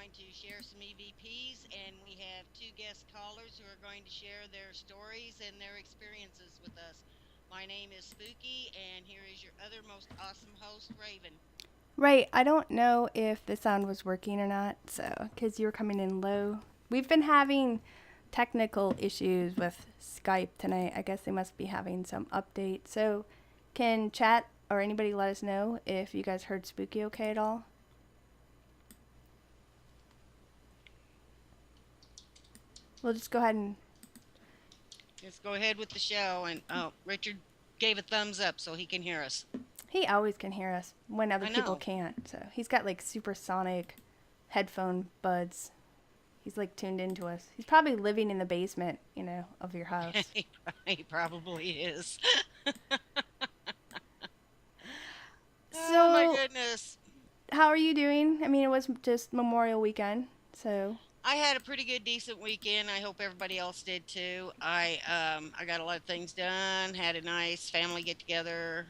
going to share some EVPs, and we have two guest callers who are going to share their stories and their experiences with us. My name is Spooky, and here is your other most awesome host, Raven. Right, I don't know if the sound was working or not, so, because you were coming in low. We've been having technical issues with Skype tonight. I guess they must be having some update. So, can chat or anybody let us know if you guys heard Spooky okay at all? We'll just go ahead and. Let's go ahead with the show. And oh, Richard gave a thumbs up so he can hear us. He always can hear us when other I people know. can't. So, he's got like supersonic headphone buds. He's like tuned into us. He's probably living in the basement, of your house. He probably is. Oh my So, goodness. how are you doing? I mean, it was just Memorial Weekend, so I had a pretty good, decent weekend. I hope everybody else did too. I got a lot of things done. Had a nice family get together,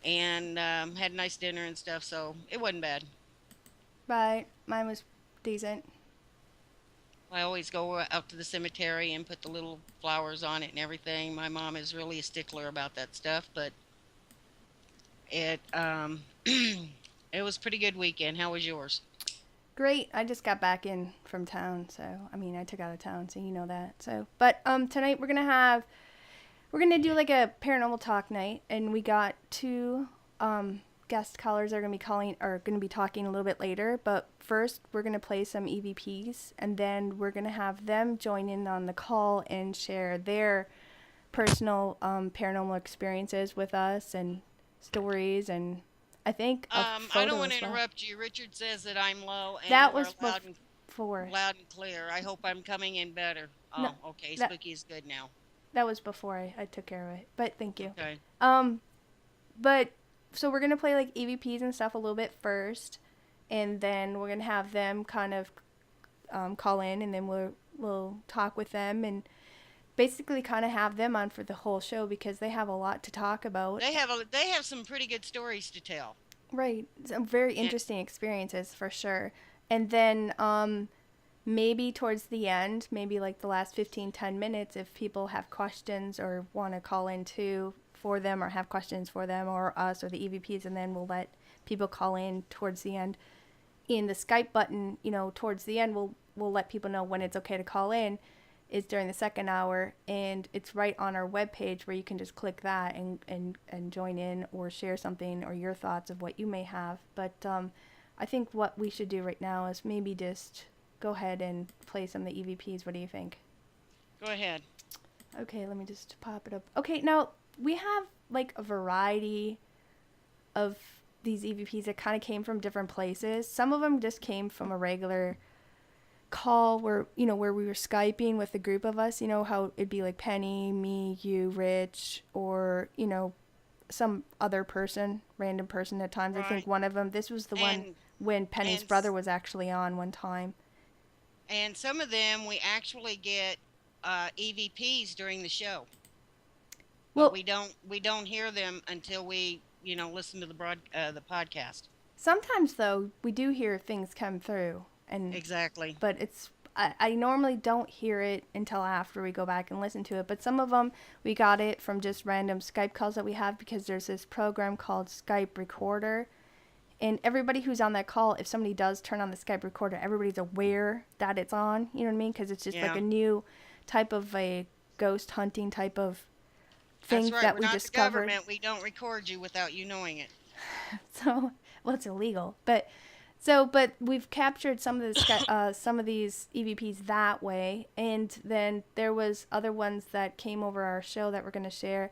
and had a nice dinner and stuff. So it wasn't bad. right. Mine was decent. I always go out to the cemetery and put the little flowers on it and everything. My mom is really a stickler about that stuff, but it it was a pretty good weekend. How was yours? Great. I just got back in from town, so I mean, I took out of town, so you know that. So, but tonight we're gonna do like a paranormal talk night, and we got two guest callers that are gonna be talking a little bit later. But first, we're gonna play some EVPs, and then we're gonna have them join in on the call and share their personal paranormal experiences with us and stories, and I think a I don't photo want to as well. interrupt you. Richard says that I'm low and That you are was before. loud and clear. I hope I'm coming in better. No, Oh, okay. that Spooky is good now. that was before I took care of it. But thank you. Okay. Um, but so we're gonna play like EVPs and stuff a little bit first, and then we're gonna have them kind of call in, and then we'll talk with them and basically kind of have them on for the whole show because they have a lot to talk about. They have some pretty good stories to tell. Right, some very And interesting experiences for sure. And then maybe towards the end, maybe like the last 15-10 minutes, if people have questions or want to call in too for them or have questions for them or us or the EVPs, and then we'll let people call in towards the end. In the Skype button, towards the end, we'll let people know when it's okay to call in is during the second hour, and it's right on our webpage where you can just click that and join in or share something or your thoughts of what you may have. But I think what we should do right now is maybe just go ahead and play some of the EVPs. What do you think? go ahead. Okay, let me just pop it up. Okay, now we have like a variety of these EVPs that kind of came from different places. Some of them just came from a regular call where we were skyping with a group of us, how it'd be like Penny, me, you, Rich, or some other person, random person at times. I think Right. one of them, this was the one And when Penny's and brother was actually on one time. and some of them we actually get EVPs during the show, but Well, we don't hear them until we listen to the podcast. sometimes though we do hear things come through, and Exactly. but I normally don't hear it until after we go back and listen to it. But some of them we got it from just random Skype calls that we have because there's this program called Skype Recorder. And everybody who's on that call, if somebody does turn on the Skype recorder, everybody's aware that it's on. You know what I mean? Because it's just like Yeah. a new type of a ghost hunting type of That's thing right. that We're we not the discovered. government. We don't record you without you knowing it. So, well, it's illegal, but we've captured some of these EVPs that way, and then there was other ones that came over our show that we're going to share,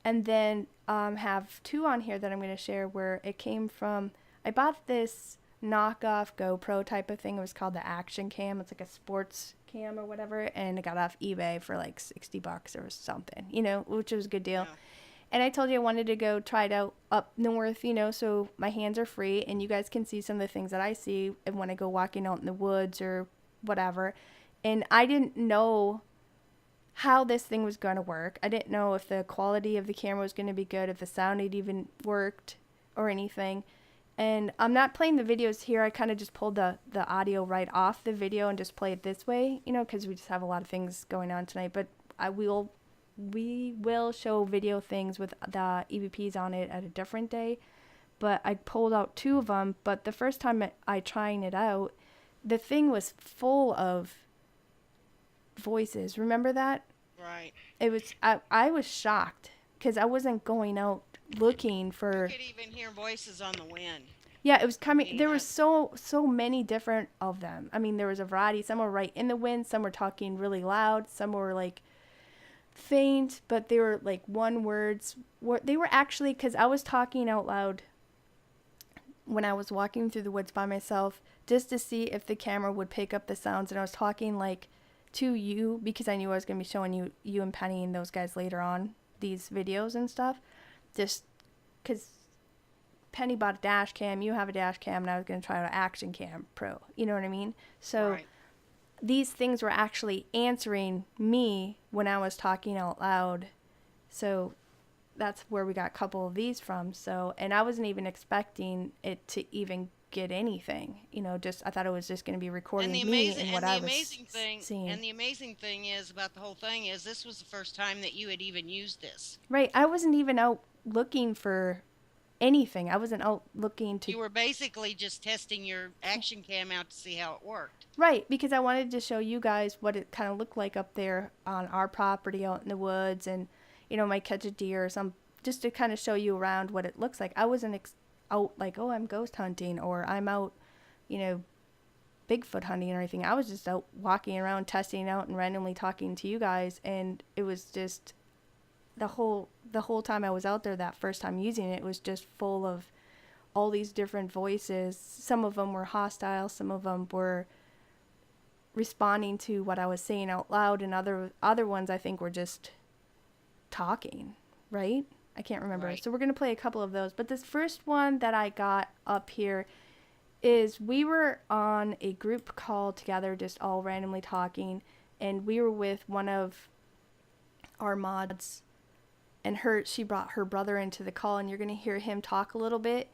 and then have two on here that I'm going to share where it came from. I bought this knockoff GoPro type of thing. It was called the Action Cam. It's like a sports cam or whatever, and it got off eBay for like $60 or something, which was a good deal. Yeah. And I told you I wanted to go try it out up north, so my hands are free and you guys can see some of the things that I see when I go walking out in the woods or whatever. And I didn't know how this thing was going to work. I didn't know if the quality of the camera was going to be good, if the sound had even worked or anything. And I'm not playing the videos here. I kind of just pulled the audio right off the video and just play it this way, because we just have a lot of things going on tonight. But we will show video things with the EVPs on it at a different day. But I pulled out two of them. But the first time I trying it out, the thing was full of voices. Remember that? Right. It was I was shocked because I wasn't going out looking You for. could even hear voices on the wind. Yeah, it was I coming. mean, There was so many different of them. I mean, there was a variety. Some were right in the wind. Some were talking really loud. Some were like faint, but they were like one words. They were actually, because I was talking out loud when I was walking through the woods by myself, just to see if the camera would pick up the sounds, and I was talking like to you because I knew I was going to be showing you and Penny and those guys later on these videos and stuff, just because Penny bought a dash cam, you have a dash cam, and I was going to try out an action cam pro. You know what I mean? So right. these things were actually answering me when I was talking out loud. So that's where we got a couple of these from. So, and I wasn't even expecting it to even get anything. Just I thought it was just going to be And recording the me amazing and what and I the was amazing thing seeing. and the amazing thing is about the whole thing is this was the first time that you had even used this. Right. I wasn't even out looking for anything. I wasn't out looking to. You were basically just testing your action cam out to see how it worked. Right, because I wanted to show you guys what it kind of looked like up there on our property out in the woods, and might catch a deer or some, just to kind of show you around what it looks like. I wasn't out like, oh, I'm ghost hunting or I'm out, you know, Bigfoot hunting or anything. I was just out walking around, testing it out, and randomly talking to you guys, and it was just the whole time I was out there that first time using it was just full of all these different voices. Some of them were hostile, some of them were responding to what I was saying out loud, and other ones I think were just talking, right? I can't remember. Right. So we're going to play a couple of those. But this first one that I got up here is we were on a group call together, just all randomly talking, and we were with one of our mods, and she brought her brother into the call, and you're going to hear him talk a little bit.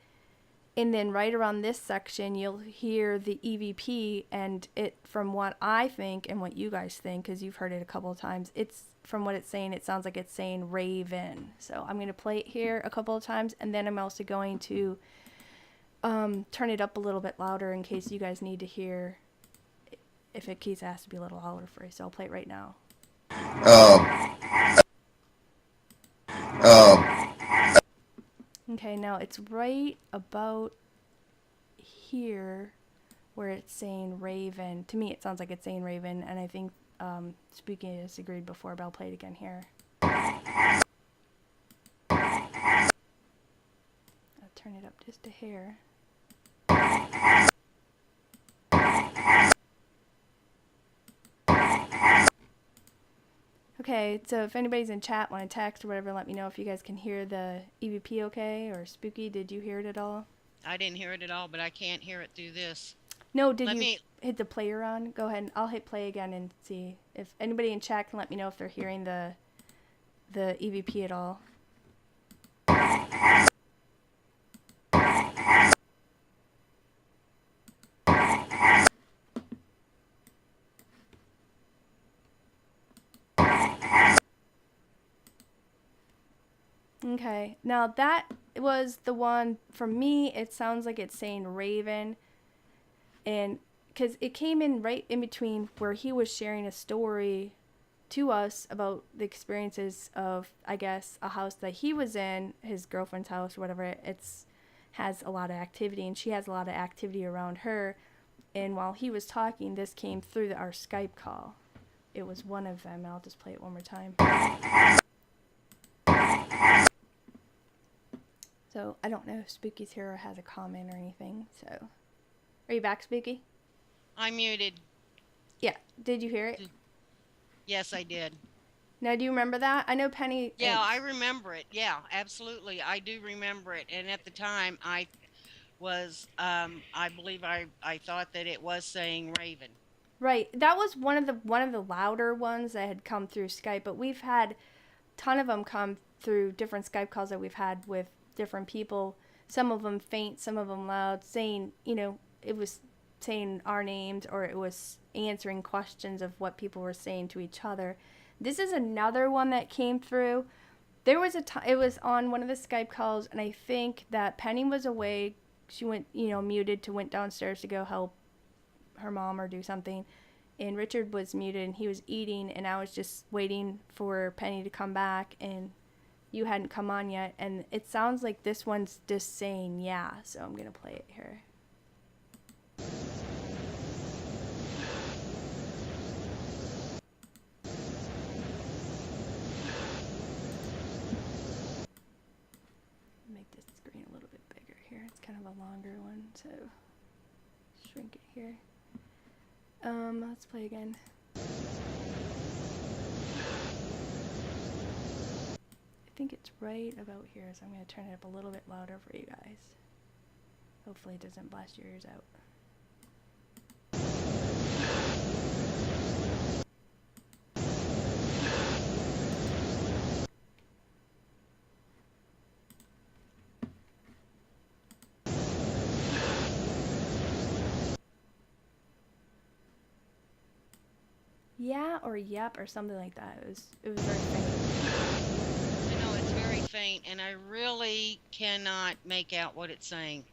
And then right around this section, you'll hear the EVP, and it, from what I think and what you guys think, because you've heard it a couple of times, it's from what it's saying, it sounds like it's saying Raven. So I'm going to play it here a couple of times, and then I'm also going to turn it up a little bit louder in case you guys need to hear if it keeps has to be a little louder for you. So I'll play it right now. Okay, now it's right about here where it's saying Raven. To me, it sounds like it's saying Raven, and I think Spooky disagreed before, but I'll play it again here. I'll turn it up just a hair. Okay, so if anybody's in chat, want to text or whatever, let me know if you guys can hear the EVP okay, or Spooky, did you hear it at all? I didn't hear it at all, but I can't hear it through this. No, did Let you me hit the player on? Go ahead, and I'll hit play again and see if anybody in chat can let me know if they're hearing the EVP at all. Okay, now that was the one, for me, it sounds like it's saying Raven, and because it came in right in between where he was sharing a story to us about the experiences of, I guess, a house that he was in, his girlfriend's house or whatever. It's has a lot of activity, and she has a lot of activity around her. And while he was talking, this came through our Skype call. It was one of them. I'll just play it one more time. So I don't know if Spooky's here or has a comment or anything. So, are you back, Spooky? I muted. Yeah. Did you hear it? Yes, I did. Now, do you remember that? I know Penny. Yeah, I remember it. Yeah, absolutely. I do remember it. And at the time I was I believe I thought that it was saying Raven. Right. That was one of the louder ones that had come through Skype, but we've had a ton of them come through different Skype calls that we've had with different people some of them faint, some of them loud, saying, it was saying our names, or it was answering questions of what people were saying to each other. This is another one that came through. There was it was on one of the Skype calls, and I think that Penny was away. She went, muted went downstairs to go help her mom or do something. And Richard was muted and he was eating, and I was just waiting for Penny to come back, and you hadn't come on yet. And it sounds like this one's just saying yeah, so I'm going to play it here. Make this screen a little bit bigger here. It's kind of a longer one, so shrink it here. Let's play again. I think it's right about here, so I'm going to turn it up a little bit louder for you guys. Hopefully it doesn't blast your ears out. Yeah, or yep, or something like that. It was very faint. I know it's very faint, and I really cannot make out what it's saying.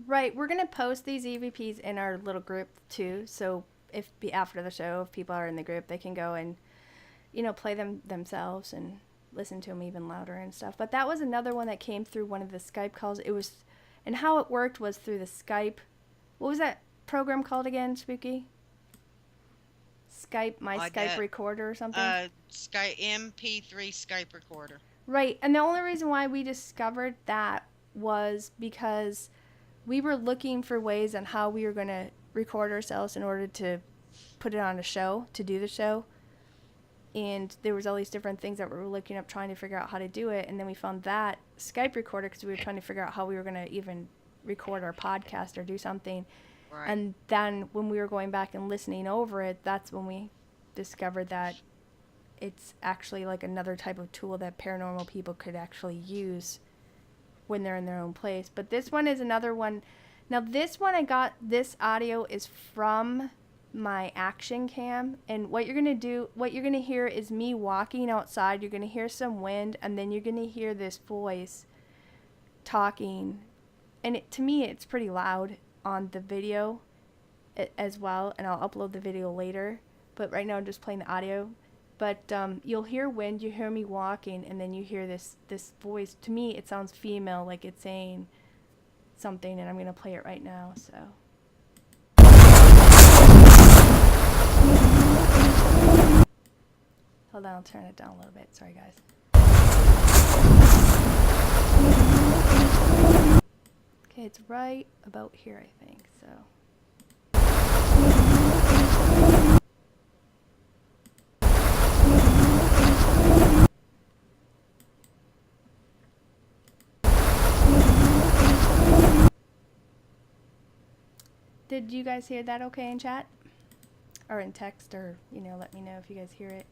Right, we're gonna post these EVPs in our little group too. So after the show, if people are in the group, they can go and play them themselves and listen to them even louder and stuff. But that was another one that came through one of the Skype calls. And how it worked was through the Skype. What was that program called again, Spooky? Skype, Skype recorder or something? MP3 Skype recorder. Right, and the only reason why we discovered that was because we were looking for ways on how we were going to record ourselves in order to put it on a show, to do the show. And there was all these different things that we were looking up, trying to figure out how to do it. And then we found that Skype recorder because we were trying to figure out how we were going to even record our podcast or do something. Right. And then when we were going back and listening over it, that's when we discovered that it's actually like another type of tool that paranormal people could actually use when they're in their own place. But this one is another one. Now this this audio is from my action cam, and what you're going to hear is me walking outside. You're going to hear some wind, and then you're going to hear this voice talking. And to me, it's pretty loud on the video as well, and I'll upload the video later. But right now I'm just playing the audio. But you'll hear wind, you hear me walking, and then you hear this voice. To me, it sounds female, like it's saying something, and I'm going to play it right now. So. Hold on, I'll turn it down a little bit. Sorry, guys. Okay, it's right about here, I think. So. Did you guys hear that okay in chat? Or in text, or, let me know if you guys hear it.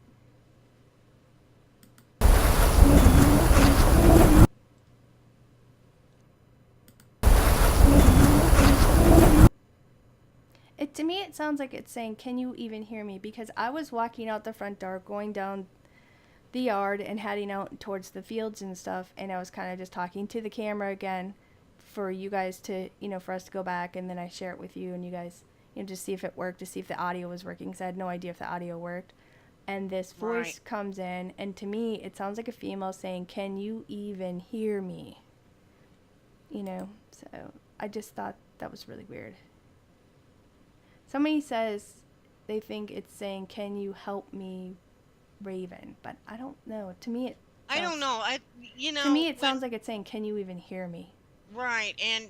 To me, it sounds like it's saying, can you even hear me? Because I was walking out the front door, going down the yard and heading out towards the fields and stuff, and I was kind of just talking to the camera again for you guys to, for us to go back, and then I share it with you, and you guys, just see if it worked, to see if the audio was working, because I had no idea if the audio worked. And this voice comes in, and to me, it sounds like a female saying, can you even hear me? So I just thought that was really weird. Somebody says they think it's saying, can you help me, Raven? But I don't know. To me, I don't know. To me, it sounds like it's saying, can you even hear me? Right. And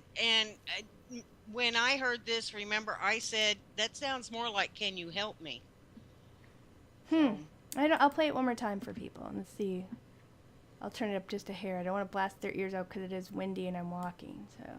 when I heard this, remember, I said, that sounds more like, can you help me? I'll play it one more time for people and see. I'll turn it up just a hair. I don't want to blast their ears out because it is windy and I'm walking, so.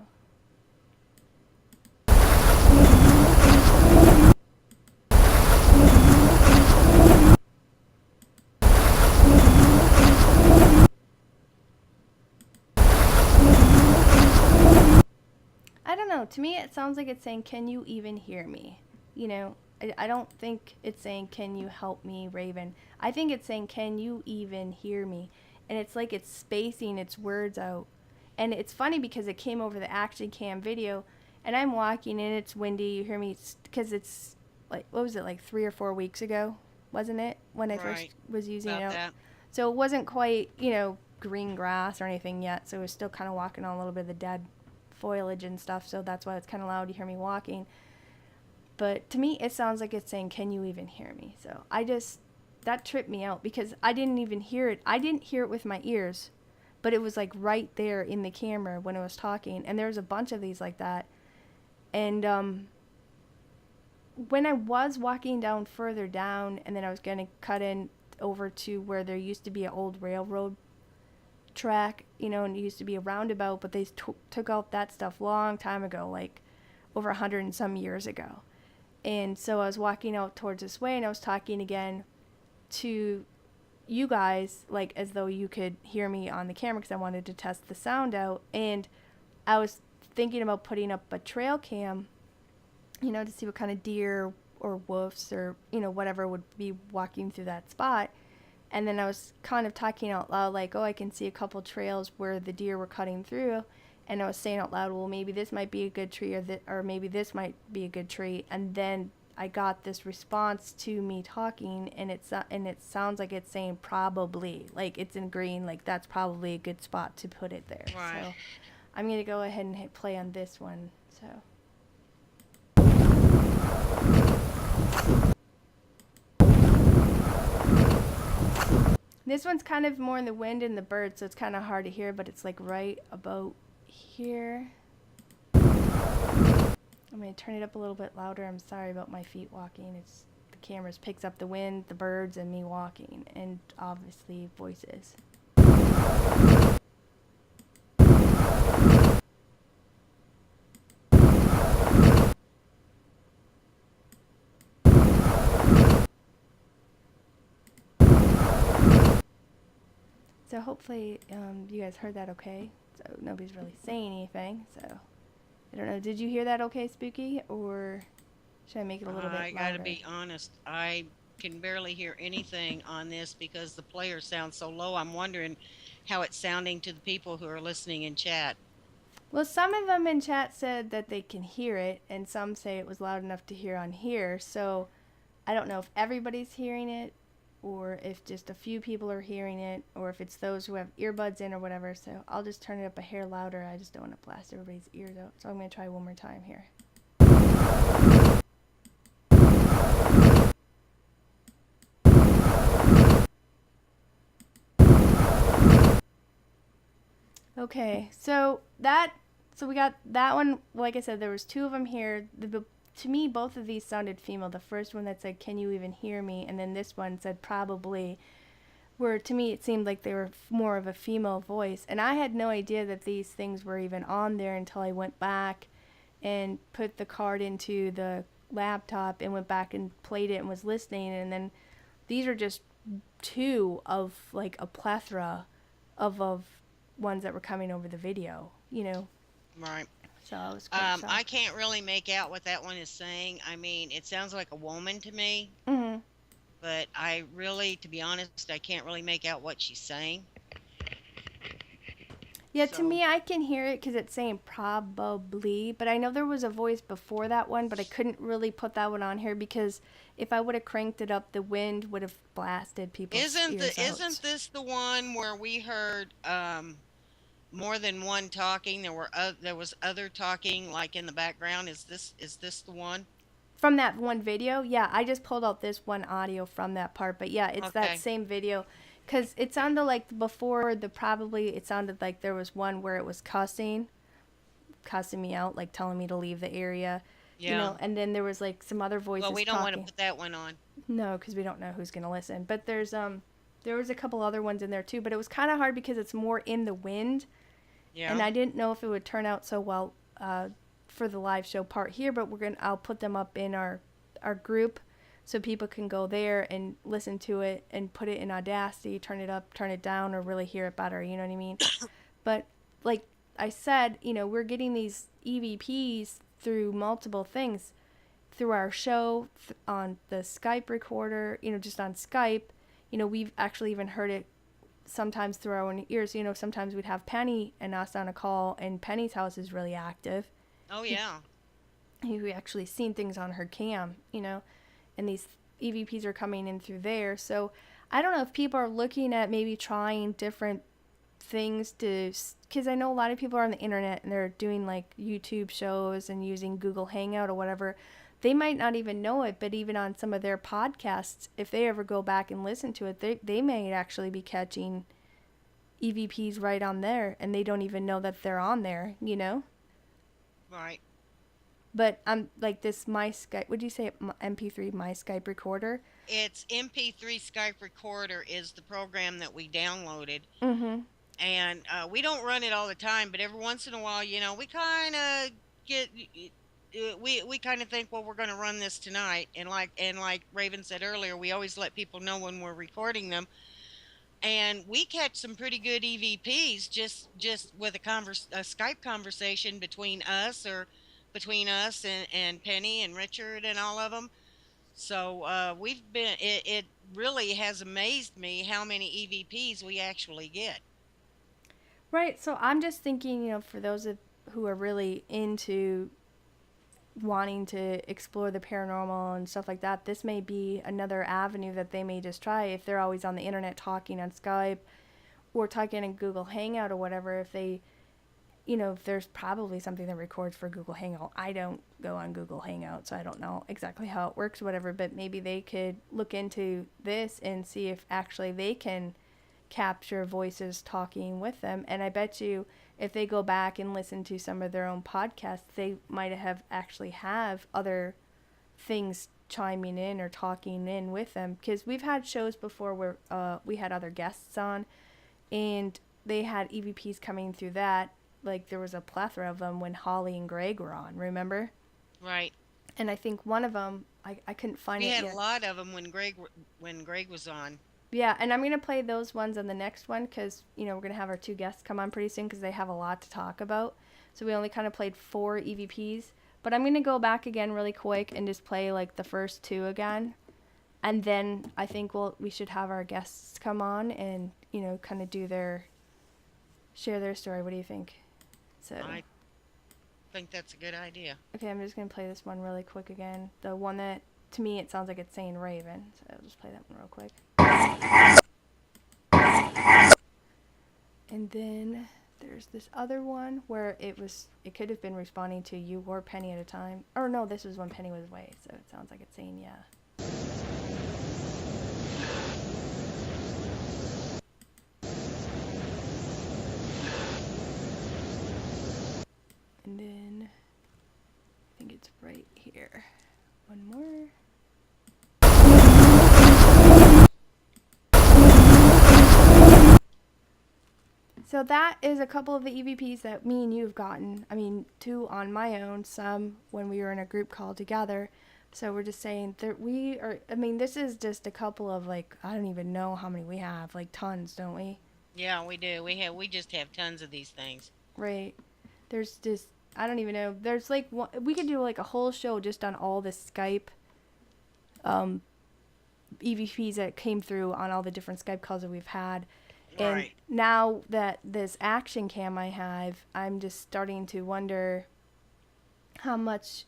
know. To me, it sounds like it's saying, "Can you even hear me?" You know, I don't think it's saying, "Can you help me, Raven?" I think it's saying, "Can you even hear me?" And it's like it's spacing its words out. And it's funny because it came over the action cam video, and I'm walking and it's windy. You hear me because it's like, what was it, like 3 or 4 weeks ago, wasn't it, when I first Right. was using About it? that. So it wasn't quite, green grass or anything yet. So it was still kind of walking on a little bit of the dead foliage and stuff. So that's why it's kind of loud to hear me walking. But to me, it sounds like it's saying, "Can you even hear me?" So that tripped me out because I didn't even hear it. I didn't hear it with my ears, but it was like right there in the camera when it was talking. And there was a bunch of these like that. And when I was walking down further down, and then I was going to cut in over to where there used to be an old railroad track, and it used to be a roundabout, but they took out that stuff long time ago, like over 100 and some years ago. And so I was walking out towards this way, and I was talking again to you guys, like as though you could hear me on the camera because I wanted to test the sound out. And I was thinking about putting up a trail cam, to see what kind of deer or wolves or, whatever would be walking through that spot. And then I was kind of talking out loud, like, oh, I can see a couple trails where the deer were cutting through. And I was saying out loud, well, maybe this might be a good tree, or maybe this might be a good tree. And then I got this response to me talking, and it sounds like it's saying probably, like it's in green, like that's probably a good spot to put it there. Right. So I'm going to go ahead and hit play on this one. So. This one's kind of more in the wind and the birds, so it's kind of hard to hear, but it's like right about here. I'm going to turn it up a little bit louder. I'm sorry about my feet walking. It's the camera picks up the wind, the birds, and me walking, and obviously voices. So hopefully you guys heard that okay. So nobody's really saying anything. So I don't know. Did you hear that okay, Spooky? Or should I make it a little bit I got to louder? be honest. I can barely hear anything on this because the player sounds so low. I'm wondering how it's sounding to the people who are listening in chat. Well, some of them in chat said that they can hear it, and some say it was loud enough to hear on here. So I don't know if everybody's hearing it, or if just a few people are hearing it, or if it's those who have earbuds in or whatever. So I'll just turn it up a hair louder. I just don't want to blast everybody's ears out. So I'm going to try one more time here. Okay, so we got that one. Like I said, there was two of them here. To me, both of these sounded female. The first one that said, "Can you even hear me?" and then this one said, "Probably." Where to me it seemed like they were more of a female voice, and I had no idea that these things were even on there until I went back and put the card into the laptop and went back and played it and was listening, and then these are just two of like a plethora of ones that were coming over the video. Right. So I was quite I shocked. can't really make out what that one is saying. I mean, it sounds like a woman to me, Hmm. but I really, to be honest, I can't really make out what she's saying. Yeah, to So, me, I can hear it because it's saying probably, but I know there was a voice before that one, but I couldn't really put that one on here because if I would have cranked it up, the wind would have blasted people's ears isn't out. this the one where we heard more than one talking? There was other talking like in the background. Is this the one? From that one video, yeah, I just pulled out this one audio from that part, but yeah, it's that Okay. same video because it sounded like before it sounded like there was one where it was cussing me out, like telling me to leave the area, Yeah. and then there was like some other Well, voices we don't want to talking. put that one on. No, because we don't know who's gonna listen. But there was a couple other ones in there too. But it was kind of hard because it's more in the wind, and Yeah. I didn't know if it would turn out so well for the live show part here. But I'll put them up in our group, so people can go there and listen to it and put it in Audacity, turn it up, turn it down, or really hear it better. You know what I mean? But like I said, we're getting these EVPs through multiple things, through our show, on the Skype recorder, just on Skype. We've actually even heard it sometimes through our own ears. Sometimes we'd have Penny and us on a call, and Penny's house is really active. Oh yeah. We actually seen things on her cam, and these EVPs are coming in through there. So I don't know if people are looking at maybe trying different things to, because I know a lot of people are on the internet and they're doing like YouTube shows and using Google Hangout or whatever. They might not even know it, but even on some of their podcasts, if they ever go back and listen to it, they may actually be catching EVPs right on there, and they don't even know that they're on there. Right. But I'm like this my Skype. Would you say MP3 my Skype recorder? It's MP3 Skype Recorder is the program that we downloaded, Mm-hmm. and we don't run it all the time, but every once in a while, we kind of get we kind of think, well, we're going to run this tonight, and like Raven said earlier, we always let people know when we're recording them, and we catch some pretty good EVPs just with a Skype conversation between us, or between us and Penny and Richard and all of them. So it really has amazed me how many EVPs we actually get. Right. So I'm just thinking, for those who are really into wanting to explore the paranormal and stuff like that, this may be another avenue that they may just try if they're always on the internet talking on Skype or talking in Google Hangout or whatever. If they, if there's probably something that records for Google Hangout. I don't go on Google Hangout, so I don't know exactly how it works or whatever, but maybe they could look into this and see if actually they can capture voices talking with them. And I bet you if they go back and listen to some of their own podcasts, they might have actually have other things chiming in or talking in with them, because we've had shows before where we had other guests on and they had EVPs coming through that. Like there was a plethora of them when Holly and Greg were on, remember? Right. And I think one of them, I couldn't find We it had a yet. lot of them when Greg was on. Yeah, and I'm going to play those ones on the next one because, we're going to have our two guests come on pretty soon because they have a lot to talk about. So we only kind of played 4 EVPs. But I'm going to go back again really quick and just play like the first 2 again. And then I think we should have our guests come on and, kind of share their story. What do you think? So, I think that's a good idea. okay, I'm just going to play this one really quick again. The one that, to me, it sounds like it's saying Raven. So I'll just play that one real quick. And then there's this other one where it could have been responding to you or Penny at a time. Or no, this was when Penny was away, so it sounds like it's saying yeah. And then I think it's right here. One more. So that is a couple of the EVPs that me and you have gotten. I mean, 2 on my own, some when we were in a group call together. So we're just saying that we are, I mean, this is just a couple of like, I don't even know how many we have, like tons, don't we? Yeah, we do. We just have tons of these things. Right. There's just, I don't even know. There's like, we could do like a whole show just on all the Skype um, EVPs that came through on all the different Skype calls that we've had. And Right. now that this action cam I have, I'm just starting to wonder how much,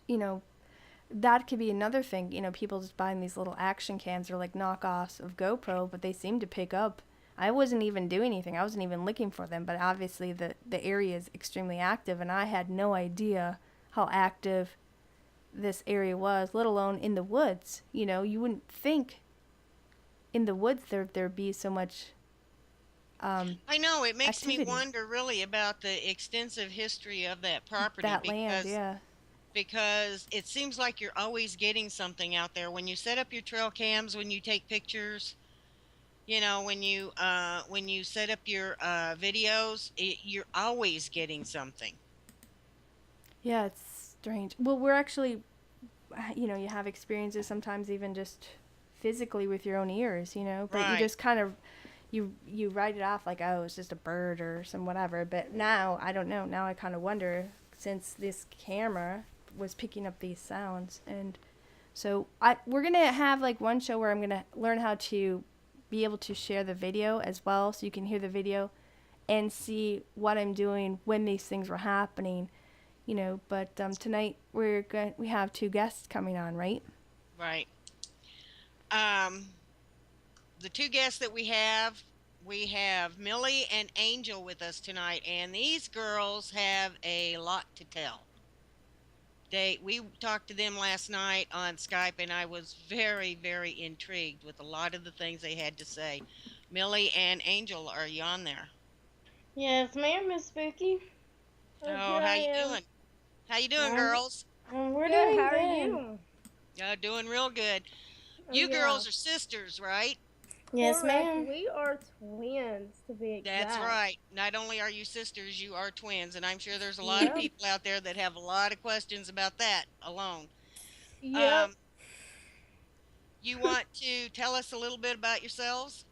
that could be another thing. People just buying these little action cams or like knockoffs of GoPro, but they seem to pick up. I wasn't even doing anything. I wasn't even looking for them, but obviously the area is extremely active, and I had no idea how active this area was, let alone in the woods. You wouldn't think in the woods there'd be so much I know it makes me activity. wonder really about the extensive history of that property, That land, yeah. because it seems like you're always getting something out there when you set up your trail cams, when you take pictures, when you set up your videos, you're always getting something. Yeah, it's strange. Well, we're actually, you have experiences sometimes even just physically with your own ears, but you Right. just kind of, you write it off like, oh, it's just a bird or some whatever. But now, I don't know. Now I kind of wonder, since this camera was picking up these sounds. And so we're going to have like one show where I'm going to learn how to be able to share the video as well, so you can hear the video and see what I'm doing when these things were happening, you know. But tonight we have two guests coming on, right? Right. Um, the two guests that we have Millie and Angel with us tonight, and these girls have a lot to tell. We talked to them last night on Skype, and I was very, very intrigued with a lot of the things they had to say. Millie and Angel, are you on there? Yes, ma'am, Miss Spooky. Oh, Here how I you am. doing? How you doing, Um, girls? we're Good. doing How are good. you? Doing real good. Oh You yeah. girls are sisters, right? Yes, Correct. ma'am. We are twins to be That's exact. right. Not only are you sisters, you are twins, and I'm sure there's a lot of Yep. people out there that have a lot of questions about that alone. Yep. Um, you want to tell us a little bit about yourselves?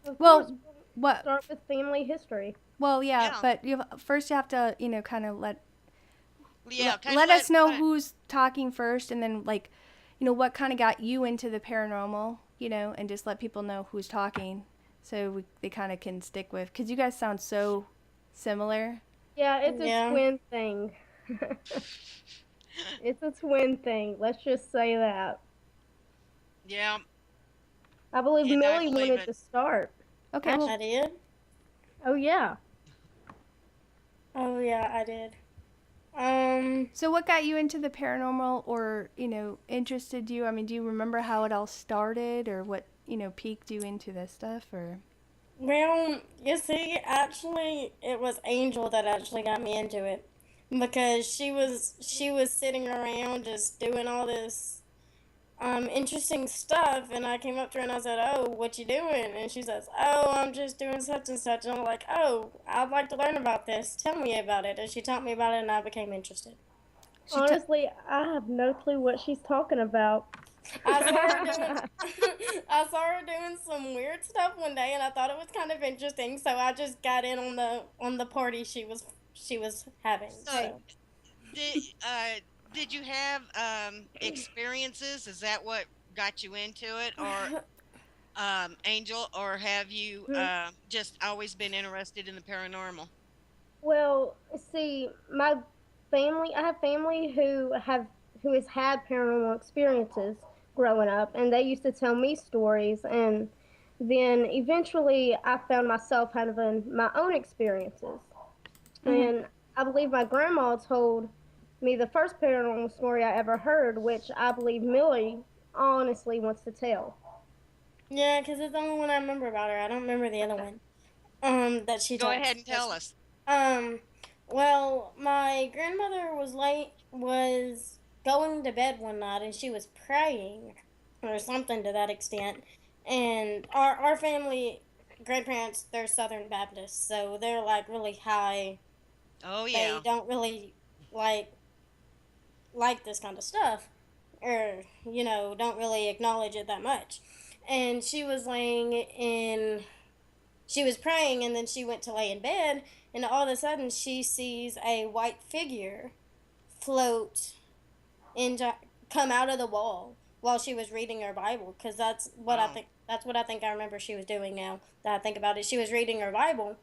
Of course. Well, We'll what? start with family history. Well, yeah, Yeah. but first you have to, kind of Well, yeah, kind of let us know let it, who's talking first, and then like, what kind of got you into the paranormal, and just let people know who's talking, so they kind of can stick with, because you guys sound so similar. Yeah, it's a Yeah. twin thing. It's a twin thing. Let's just say that. yeah, I believe and I Millie believe wanted it. to start. Okay, well, I did. Oh yeah. Oh, yeah, I did. so what got you into the paranormal, or interested you? I mean, do you remember how it all started, or what piqued you into this stuff, or? Well, you see, actually, it was Angel that actually got me into it because she was sitting around just doing all this interesting stuff, and I came up to her and I said, "Oh, what you doing?" And she says, "Oh, I'm just doing such and such." And I'm like, "Oh, I'd like to learn about this. Tell me about it." And she taught me about it, and I became interested. She t- Honestly, I have no clue what she's talking about. I saw her doing I saw her doing some weird stuff one day, and I thought it was kind of interesting, so I just got in on the party she was having. So, So did did you have experiences? Is that what got you into it, or Angel, or have you just always been interested in the paranormal? Well, see, my family, I have family who has had paranormal experiences growing up, and they used to tell me stories, and then eventually I found myself having my own experiences. Mhm. And I believe my grandma told me the first paranormal story I ever heard, which I believe Millie honestly wants to tell. yeah, because it's the only one I remember about her. I don't remember the other one. That she Go ahead talks. and tell us. Um, well, my grandmother was going to bed one night, and she was praying or something to that extent. And our family, grandparents, they're Southern Baptists, so they're like really high. Oh They yeah, don't really like like this kind of stuff, or don't really acknowledge it that much. And she was praying, and then she went to lay in bed, and all of a sudden she sees a white figure float into come out of the wall while she was reading her Bible, because wow. that's what I think I remember she was doing. Now that I think about it, she was reading her Bible,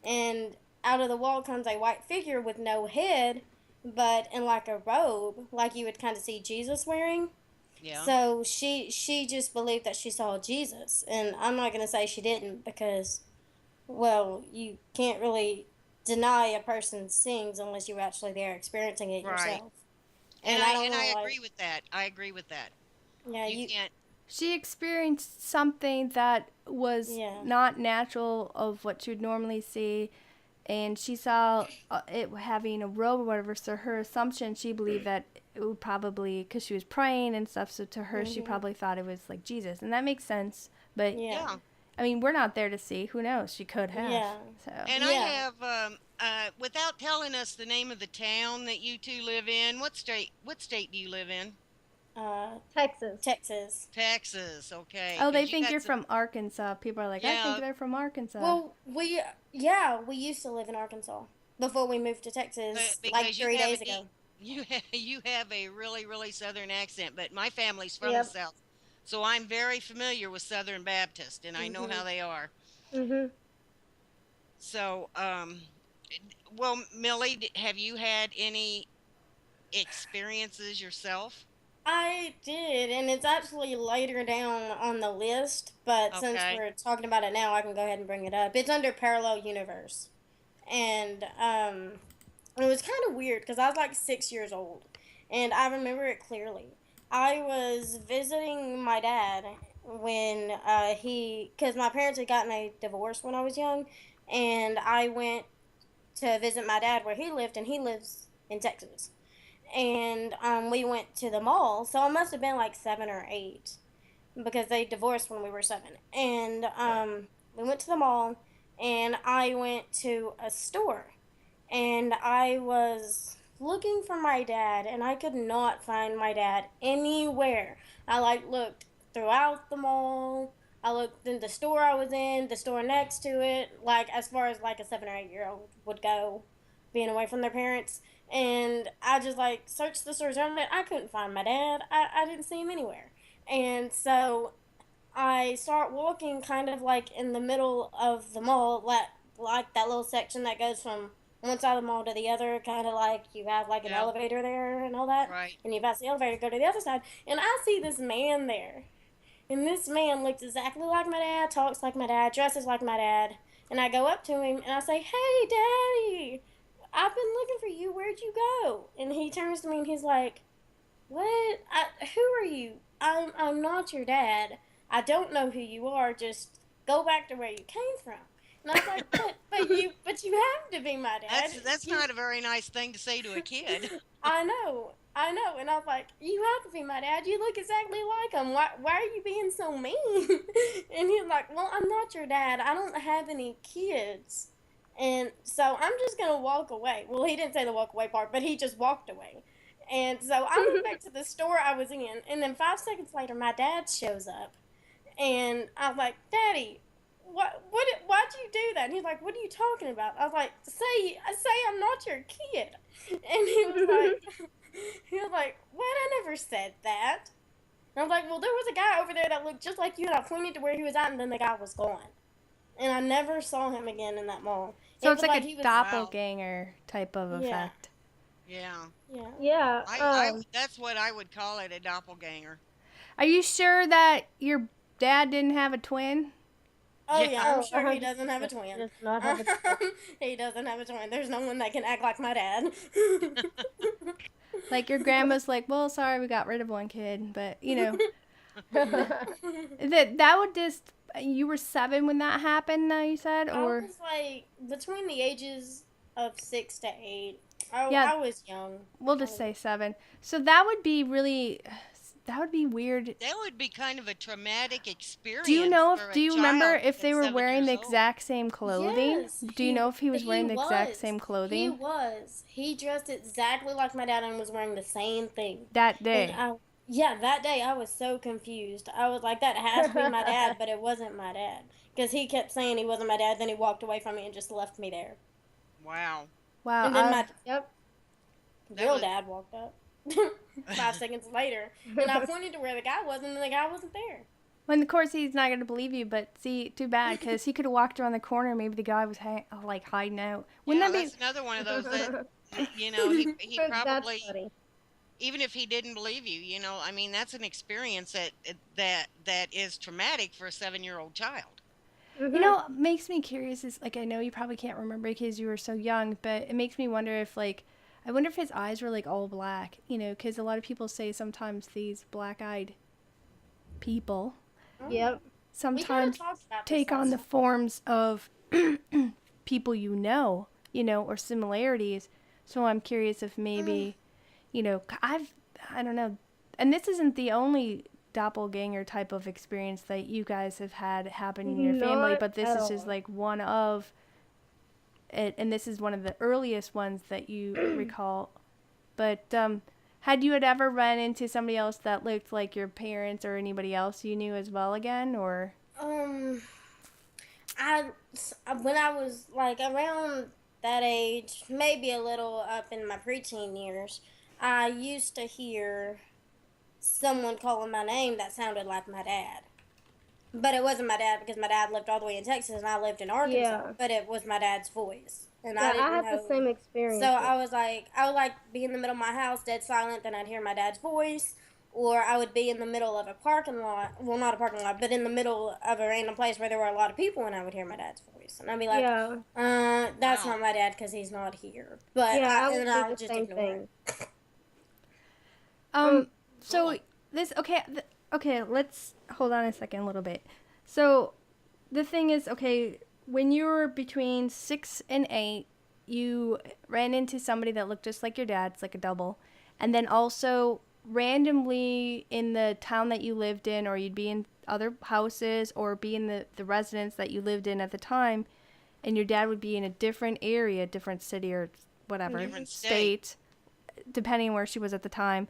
and out of the wall comes a white figure with no head, but in like a robe, like you would kind of see Jesus wearing. Yeah, So she just believed that she saw Jesus, and I'm not gonna say she didn't, because well, you can't really deny a person sings unless you're actually there experiencing it right. yourself. And And I don't I know, like, agree with that. I agree with that. yeah, You you, can't. She experienced something that was yeah, not natural of what she would normally see, and she saw it having a robe or whatever. So her assumption, she believed that it would probably, because she was praying and stuff. So to her, she mhm, probably thought it was like Jesus, and that makes sense. But yeah, Yeah. I mean, we're not there to see. Who knows? She could have. yeah, So And I yeah. have without telling us the name of the town that you two live in. What state do you live in? Uh, Texas. Texas. Texas. Okay, oh, they cuz you think got you're some. from Arkansas. People are like, I think Yeah. they're from Arkansas. Well, yeah, we used to live in Arkansas. before we moved to Texas, like because 3 days ago. you have a really really southern accent, but my family's from the Yep. south, so I'm very familiar with Southern Baptist, and I know Hmm. how they are. Mhm. So, well, Millie, have you had any experiences yourself? I did, and it's actually later down on the list, but since Okay. we're talking about it now, I can go ahead and bring it up. It's under Parallel Universe. And it was kind of weird because I was like 6 years old, and I remember it clearly. I was visiting my dad when because my parents had gotten a divorce when I was young, and I went to visit my dad where he lived, and he lives in Texas. And we went to the mall, so I must have been like 7 or 8 because they divorced when we were 7. And we went to the mall, and I went to a store, and I was looking for my dad, and I could not find my dad anywhere. I like looked throughout the mall. I looked in the store I was in, the store next to it, like as far as like a 7 or 8 year old would go, being away from their parents. And I just like searched the stores around it. I couldn't find my dad. I didn't see him anywhere. And so I start walking kind of like in the middle of the mall, like that little section that goes from one side of the mall to the other, kind of like you have like an Yeah. elevator there and all that, Right. and you pass the elevator, go to the other side, and I see this man there, and this man looks exactly like my dad, talks like my dad, dresses like my dad, and I go up to him and I say, "Hey, Daddy, I've been looking for you. Where'd you go?" And he turns to me and he's like, "What? Who are you? I'm not your dad. I don't know who you are. Just go back to where you came from." And I was like, but you have to be my dad. That's You not a very nice thing to say to a kid. I know. And I was like, you have to be my dad. You look exactly like him. Why are you being so mean? And he's like, well, I'm not your dad. I don't have any kids. And so I'm just going to walk away. Well, he didn't say the walk away part, but he just walked away. And so I went back to the store I was in. And then 5 seconds later, my dad shows up. And I was like, Daddy, why'd you do that? And he's like, what are you talking about? I was like, say I'm not your kid. And he was like, what? I never said that. And I was like, well, there was a guy over there that looked just like you, and I pointed to where he was at, and then the guy was gone. And I never saw him again in that mall. So It it's was like like a he was, Wow. doppelganger type of yeah, effect. Yeah. yeah. Yeah. That's what I would call it, a doppelganger. Are you sure that your dad didn't have a twin? Oh Yeah. yeah, I'm Oh, sure he doesn't have a 100%. twin. Does not have a twin. He doesn't have a twin. There's no one that can act like my dad. Like your grandma's like, well, sorry, we got rid of one kid, but that would just. You were 7 when that happened, now you said, I or was like between the ages of 6 to 8. yeah, I was young. we'll just say 7. So that would be really, that would be weird. That would be kind of a traumatic Do you experience know if for a do you remember child if they that's were seven wearing years the old. exact same clothing? Yes, Do you know if he was he wearing the exact was. same He clothing was. He dressed exactly like my dad and was wearing the same thing. that And day? yeah, that day I was so confused. I was like, that has to be my dad, but it wasn't my dad. Because he kept saying he wasn't my dad, then he walked away from me and just left me there. Wow. Wow. And then my Yep. That real was dad walked up 5 seconds later. And I pointed to where the guy was, and the guy wasn't there. Well, of course, he's not going to believe you, but see, too bad, because he could have walked around the corner. Maybe the guy was like hiding out. Wouldn't yeah, that be? that's another one of those that he That's probably, funny. even if he didn't believe you, I mean that's an experience that is traumatic for a 7-year-old child. What makes me curious is, like, I know you probably can't remember because you were so young, but it makes me wonder if, like, I wonder if his eyes were, like, all black, because a lot of people say sometimes these black-eyed people Yep. We kind of sometimes talked about this take on the last forms of people or similarities. So I'm curious if maybe, I don't know. And this isn't the only doppelganger type of experience that you guys have had happen in your family, Not but this at is just all. like one of it, and this is one of the earliest ones that you recall. But had you ever run into somebody else that looked like your parents or anybody else you knew as well again, or? um I when I was like around that age, maybe a little up in my preteen years, I used to hear someone calling my name that sounded like my dad. But it wasn't my dad because my dad lived all the way in Texas and I lived in Arkansas. Yeah. But it was my dad's voice. And I Yeah, I didn't had the know. same So experiences. I would like be in the middle of my house, dead silent, then I'd hear my dad's voice. Or I would be in the middle of a parking lot. Well, not a parking lot, but in the middle of a random place where there were a lot of people and I would hear my dad's voice. And I'd be like, Yeah. that's Wow. not my dad because he's not here. But Yeah, I would and do I the would just same ignore thing. it. Um, so Cool. this okay, let's hold on a second a little bit. So the thing is, okay, when you were between 6 and 8, you ran into somebody that looked just like your dad, it's like a double. And then also randomly in the town that you lived in, or you'd be in other houses or be in the residence that you lived in at the time, and your dad would be in a different area, different city or whatever, Different state. state, depending where she was at the time,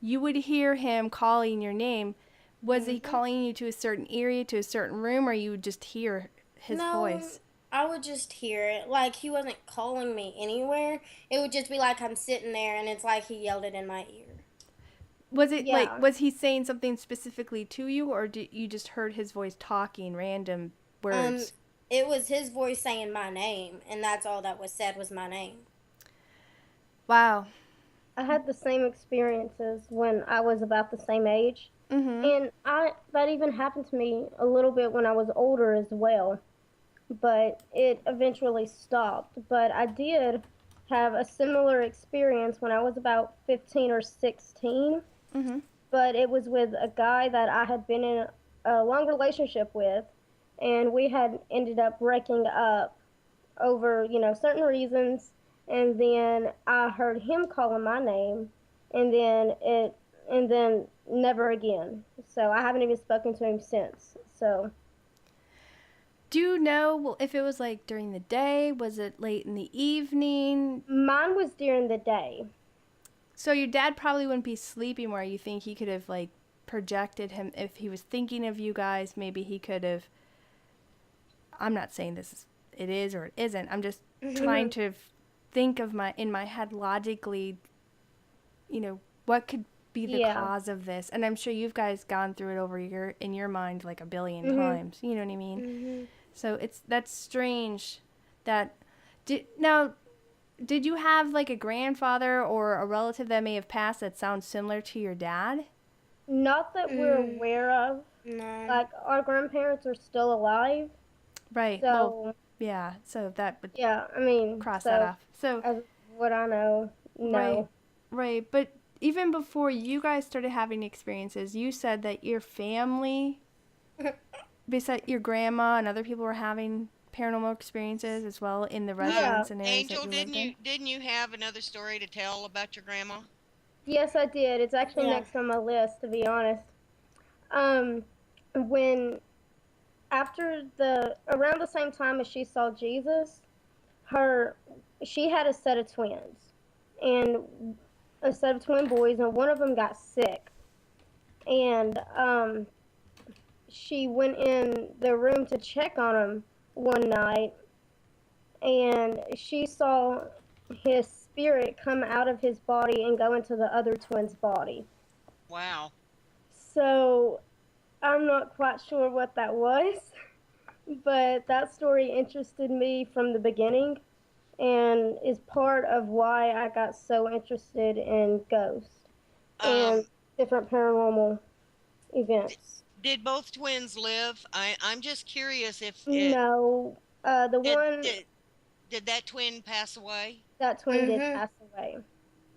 you would hear him calling your name. Was he calling you to a certain area, to a certain room, or you would just hear his No, voice? I would just hear it. Like he wasn't calling me anywhere. It would just be like I'm sitting there and it's like he yelled it in my ear. Was it like, Yeah. was he saying something specifically to you, or did you just heard his voice talking random Um, words? it was his voice saying my name, and that's all that was said was my name. Wow. I had the same experiences when I was about the same age. Mm-hmm. And that even happened to me a little bit when I was older as well. But it eventually stopped. But I did have a similar experience when I was about 15 or 16. Mm-hmm. But it was with a guy that I had been in a long relationship with. And we had ended up breaking up over, certain reasons. And then I heard him calling my name. And then never again. So I haven't even spoken to him since. So Do you know if it was like during the day? Was it late in the evening? mine was during the day. So your dad probably wouldn't be sleeping where you think he could have like projected him if he was thinking of you guys. Maybe he could have. I'm not saying it is or it isn't. I'm just trying to think of in my head logically, what could be the Yeah. cause of this. And I'm sure you've guys gone through it in your mind like a billion Mhm. times. You know what I mean? Mm-hmm. So that's strange that did you have like a grandfather or a relative that may have passed that sounds similar to your dad? Not that we're aware of. No. Like, our grandparents are still alive. Right. So, Well, yeah. So that would yeah, I mean, cross that so, off. So as what I know, right, no. right. But even before you guys started having experiences, you said that your family, besides your grandma and other people, were having paranormal experiences as well in the Yeah. residence and areas that Angel, you lived in. didn't you have another story to tell about your grandma? Yes, I did. It's actually Yeah. next on my list, to be honest. Um, when, around the same time as she saw Jesus, she had a set of twins. And a set of twin boys, and one of them got sick. And she went in the room to check on him one night, and she saw his spirit come out of his body and go into the other twin's body. Wow. So I'm not quite sure what that was, but that story interested me from the beginning and is part of why I got so interested in ghosts and Um, different paranormal events. did both twins live? I'm just curious if it No, the did one, did, did that twin pass away? that twin did Mm-hmm. pass away.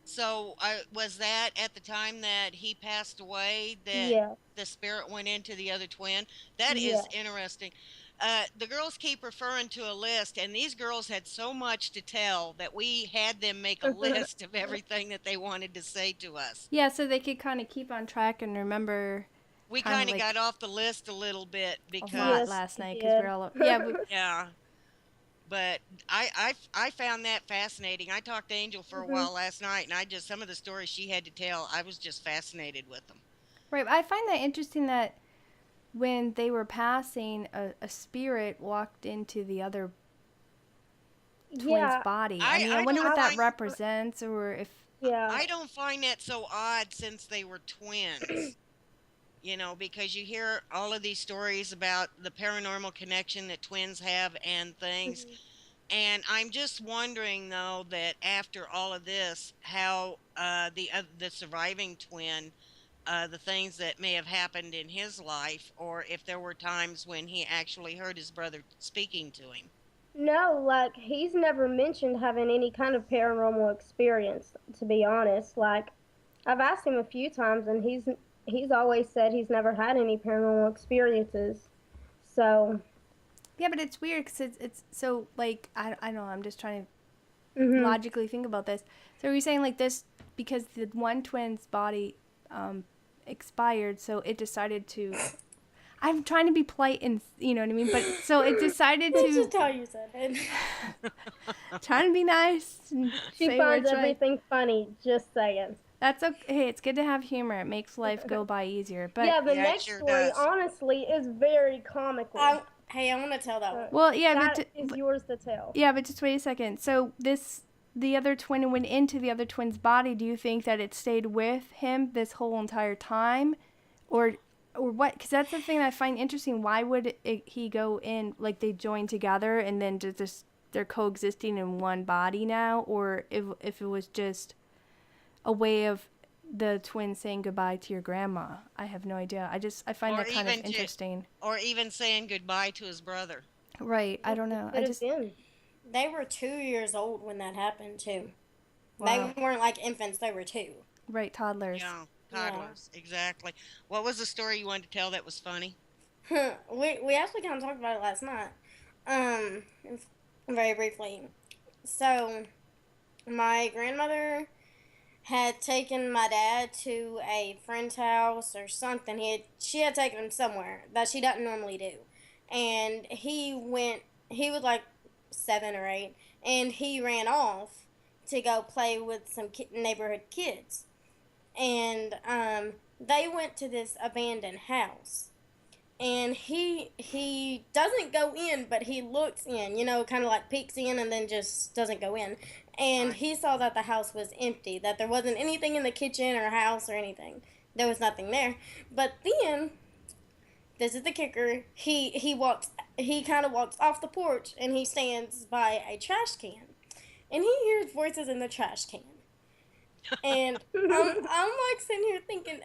So was that at the time that he passed away that Yeah, the spirit went into the other twin? That yeah. is interesting. The girls keep referring to a list, and these girls had so much to tell that we had them make a list of everything that they wanted to say to us. Yeah, so they could kind of keep on track and remember We Kinda kind of like got off the list a little bit a lot because, last we night because we're did. all yeah, but I found that fascinating. I talked to Angel for a Mhm. while last night, and some of the stories she had to tell, I was just fascinated with them. right. I find that interesting that when they were passing, a spirit walked into the other twin's Yeah, body. I I mean, I I wonder don't what I that find represents, or if yeah. I don't find that so odd since they were twins. Because you hear all of these stories about the paranormal connection that twins have and things. Mhm. And I'm just wondering, though, that after all of this, how the surviving twin, the things that may have happened in his life, or if there were times when he actually heard his brother speaking to him. No, like he's never mentioned having any kind of paranormal experience, to be honest. Like I've asked him a few times and he's always said he's never had any paranormal experiences. So, yeah, but it's weird because it's so like I don't know. I'm just trying to mhm. logically think about this. So are you saying like this because the one twin's body um, expired, so it decided to. I'm trying to be polite and you know what I mean, but so it decided That's to just how you said it. trying to be nice and She say finds words right. everything funny, just saying. That's okay. Hey, it's good to have humor. It makes life go by easier. But Yeah, the Yeah, it next sure story, does. honestly, is very comical. Hey, I want to tell that So one. well, yeah, that is yours to tell. yeah, but just wait a second. So the other twin went into the other twin's body. Do you think that it stayed with him this whole entire time, or or what? Because that's the thing that I find interesting. Why would he go in like they join together and then just they're coexisting in one body now, or if it was just a way of the twin saying goodbye to your grandma? I have no idea. I find Or that kind of even interesting. or even saying goodbye to his brother. Right. I Yeah, don't it know. I could have just been. They were 2 years old when that happened too. wow. They weren't like infants; they were two. Right. Toddlers. Yeah, Yeah. toddlers, exactly. What was the story you wanted to tell that was funny? We actually kind of talked about it last night. Um, very briefly. So my grandmother had taken my dad to a friend's house or something. She had taken him somewhere that she doesn't normally do, and he went. He was like 7 or 8, and he ran off to go play with some neighborhood kids, and they went to this abandoned house. And he doesn't go in, but he looks in, kind of like peeks in and then just doesn't go in. And Right. he saw that the house was empty, that there wasn't anything in the kitchen or house or anything. There was nothing there. But then, this is the kicker. He kind of walks off the porch and he stands by a trash can, and he hears voices in the trash can. And I'm like sitting here thinking,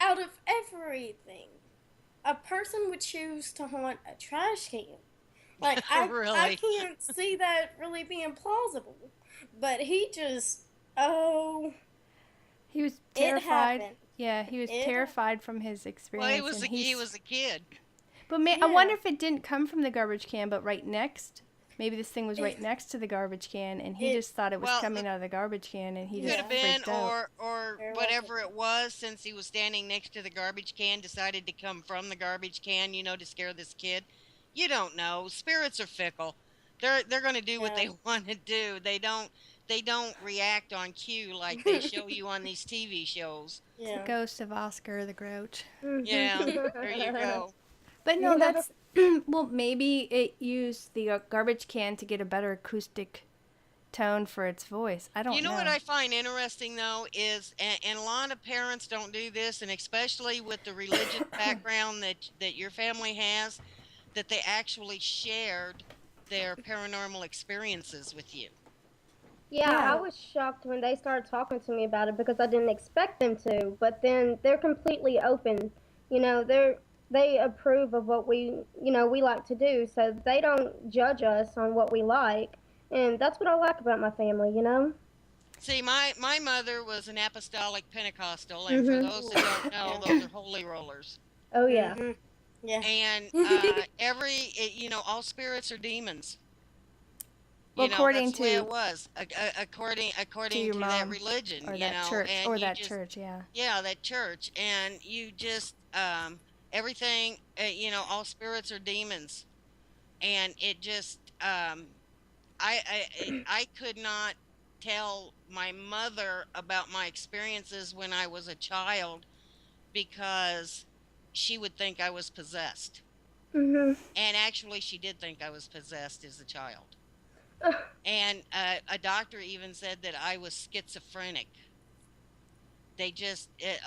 out of everything, a person would choose to haunt a trash can. Like I Really? can't see that really being plausible. But he just, oh, He was it terrified. happened. Yeah, he was It terrified from his Well, he experience, was and he he's. was a kid. But I wonder Yeah. if it didn't come from the garbage can, but right next. Maybe this thing was right next to the garbage can, and he It just thought it was Well, coming out of the garbage can, and he could just have yeah. been, freaked out. or Very well could whatever be. it was, since he was standing next to the garbage can, decided to come from the garbage can, to scare this kid. You don't know. Spirits are fickle. They're going to do what Yeah. they want to do. They don't react on cue like they show you on these TV shows. It's the Yeah. ghost of Oscar the Grouch. Yeah, there you Mhm. go. But no, Yeah. that's well, maybe it used the garbage can to get a better acoustic tone for its voice. I You don't know what know. I find interesting though is, and a lot of parents don't do this, and especially with the religious background that your family has, that they actually shared their paranormal experiences with you. Yeah, I Yeah. was shocked when they started talking to me about it because I didn't expect them to. But then they're completely open. They approve of what we like to do, so they don't judge us on what we like, and that's what I like about my family. See, my mother was an apostolic Pentecostal, and for Mhm. those Ooh. that don't know, Yeah. those are holy rollers. Oh yeah. Mhm. Yeah. And all spirits are demons. Well, That's according the way it was, to according your to that mom religion, or that church and or you that just, church, yeah. yeah, that church, and you just, everything, all spirits are demons, and it just, I could not tell my mother about my experiences when I was a child because she would think I was possessed, Mhm. and actually, she did think I was possessed as a child. And a doctor even said that I was schizophrenic.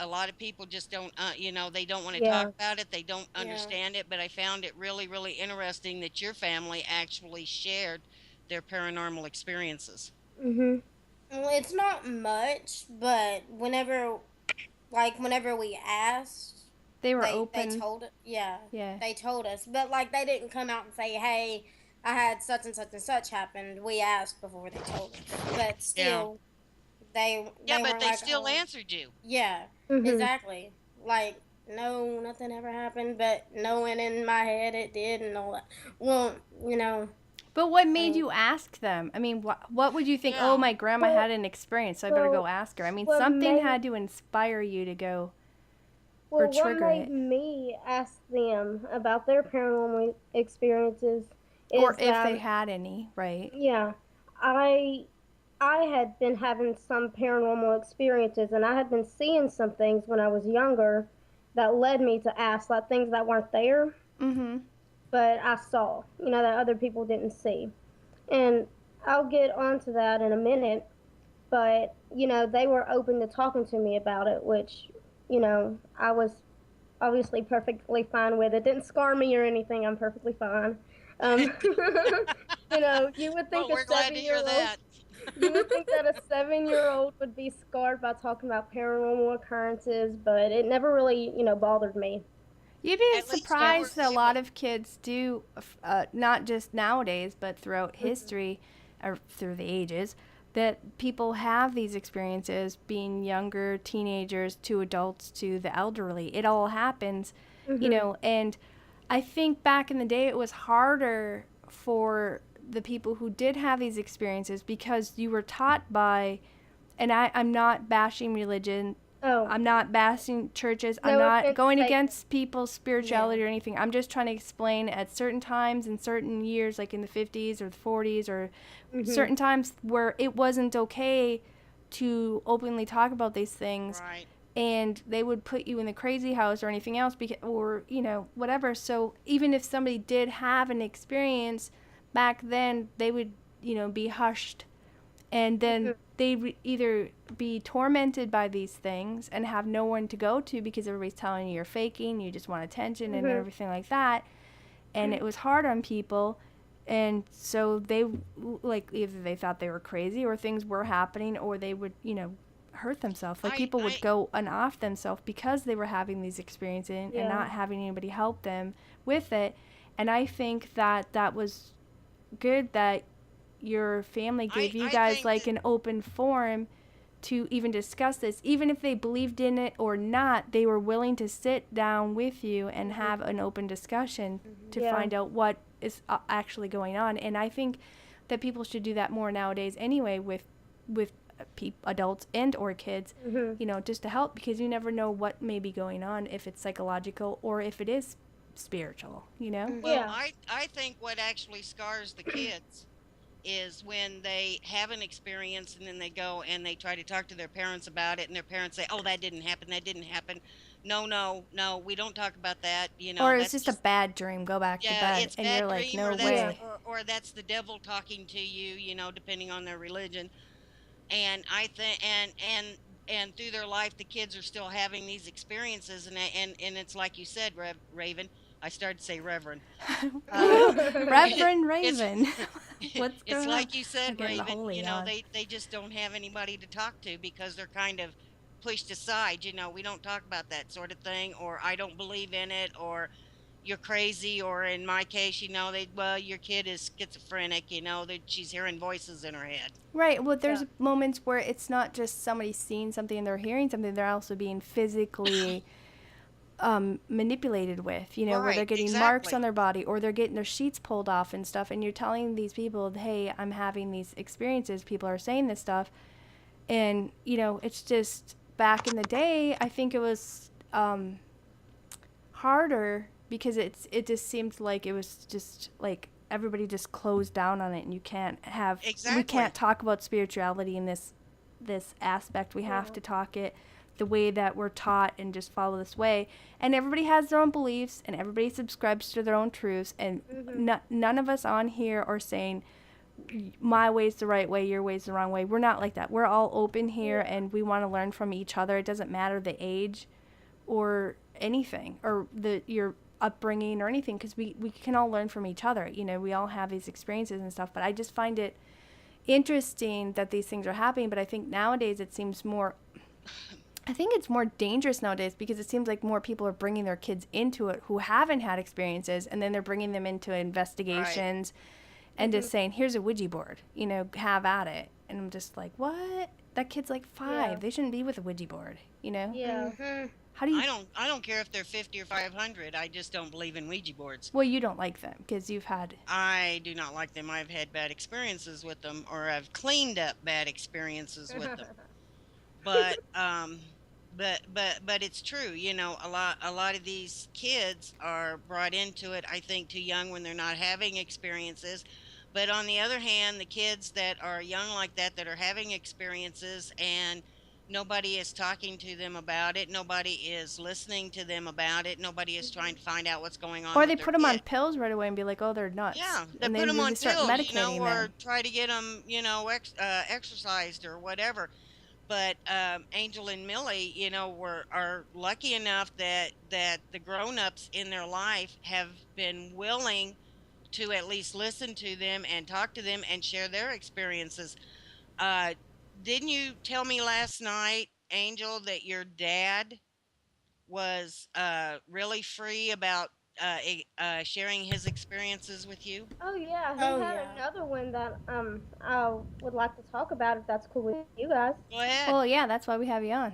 A lot of people just don't, they don't want to talk Yeah. about it. They don't Yeah. understand it. But I found it really, really interesting that your family actually shared their paranormal experiences. Mhm. Well, it's not much, but whenever we asked, They were they open. told it. Yeah, Yeah. they told us, but like they didn't come out and say, "Hey, I had such and such and such happened." We asked before they told us, but Yeah. still, Yeah, they but weren't they like, still "Oh, answered you. yeah, Mhm. exactly." Like, no, nothing ever happened, but knowing in my head it did and all that. Well, you know, But what I made mean, you ask them? I mean, what would you think? Oh, Yeah. my grandma Well, had an experience, so I better go well, ask her. I mean, what something made had to inspire you to go or well, what trigger made it. me ask them about their paranormal experiences Or is if they that, had any, right? yeah, I I had been having some paranormal experiences, and I had been seeing some things when I was younger that led me to ask, like things that weren't there, Mm-hmm. but I saw, that other people didn't see. And I'll get onto that in a minute, but they were open to talking to me about it, which I was obviously perfectly fine with. It didn't scar me or anything. I'm perfectly fine. um, you would think Well, a we're glad to seven hear year old that. you would think that a 7-year old would be scarred by talking about paranormal occurrences, but it never really bothered me. You'd be At least you were surprised that a lot able. of kids do, not just nowadays, but throughout Hmm. history or through the ages, that people have these experiences being younger, teenagers to adults to the elderly. It all happens, Hmm. and I think back in the day it was harder for the people who did have these experiences because you were taught by, and I'm not bashing religion. Oh, I'm not bashing churches. I'm no not offense going taken. against people's yeah, spirituality or anything. I'm just trying to explain at certain times in certain years, like in the 50s or the 40s, or Hmm. certain times where it wasn't okay to openly talk about these things, Right. and they would put you in the crazy house or anything else, or whatever. So even if somebody did have an experience back then, they would be hushed, and then Hmm. they'd either be tormented by these things and have no one to go to because everybody's telling you you're faking, you just want attention and Hmm. everything like that, and it was hard on people, and so they, like, either they thought they were crazy or things were happening, or they would hurt themselves. Like, I people would I go and off themselves because they were having these experiences and Yeah. not having anybody help them with it. And I think that that was good that your family gave you I guys think like that. an open forum to even discuss this. Even if they believed in it or not, they were willing to sit down with you and Hmm. have an open discussion to Yeah. find out what is actually going on. And I think that people should do that more nowadays anyway, with adults and or kids, Hmm. just to help, because you never know what may be going on, if it's psychological or if it is spiritual. Well, mhm, Yeah. I think what actually scars the kids is when they have an experience and then they go and they try to talk to their parents about it, and their parents say, "Oh, that didn't happen. That didn't happen. No, no, no, we don't talk about that. Or it's That's just a just, bad dream, go back to yeah, bed, it's and you're bad like, dream, no or that's Yeah. way. or that's the devil talking to you, depending on their religion." And I think and through their life the kids are still having these experiences, and it's like you said, Raven. I started to say Reverend. Uh, Reverend it's Raven. What's it's going on? like you said, I'm getting the Raven. holy on. They just don't have anybody to talk to because they're kind of pushed aside. We don't talk about that sort of thing, or I don't believe in it, or you're crazy, or in my case, your kid is schizophrenic. That she's hearing voices in her head. Right. Well, Yeah. there's moments where it's not just somebody seeing something and they're hearing something, they're also being physically manipulated with, where they're Right, getting marks on exactly. their body or they're getting their sheets pulled off and stuff. And you're telling these people, hey, I'm having these experiences. People are saying this stuff. And, it's just back in the day, I think it was harder because it just seemed like it was just like everybody just closed down on it, and we can't Exactly. talk about spirituality in this aspect. We have Yeah. to talk it the way that we're taught and just follow this way. And everybody has their own beliefs and everybody subscribes to their own truths, and Hmm. none of us on here are saying my way's the right way, your way's the wrong way. We're not like that. We're all open here, and we want to learn from each other. It doesn't matter the age or anything, or your upbringing or anything, because we can all learn from each other. We all have these experiences and stuff, but I just find it interesting that these things are happening. But I think nowadays it seems more, I think it's more dangerous nowadays, because it seems like more people are bringing their kids into it who haven't had experiences, and then they're bringing them into investigations and just saying, here's a Ouija board, have at it. And I'm just like, what? That kid's like 5. Yeah. They shouldn't be with a Ouija board, Yeah. How do you? I don't care if they're 50 or 500. I just don't believe in Ouija boards. Well, you don't like them because you've had. I do not like them. I've had bad experiences with them, or I've cleaned up bad experiences with them. But but it's true. A lot of these kids are brought into it, I think, too young when they're not having experiences. But on the other hand, the kids that are young like that are having experiences, and nobody is talking to them about it, nobody is listening to them about it, nobody is trying to find out what's going on Or with they their put them on kid. pills right away and be like, oh, they're nuts. Yeah, they and put them really on start pills, medicating or them. try to get them, exercised or whatever. But Angel and Millie, are lucky enough that the grown-ups in their life have been willing to at least listen to them and talk to them and share their experiences. Uh, didn't you tell me last night, Angel, that your dad was really free about sharing his experiences with you? Oh yeah, he Oh had yeah. another one that I would like to talk about if that's cool with you guys. Go ahead. Well, yeah, that's why we have you on.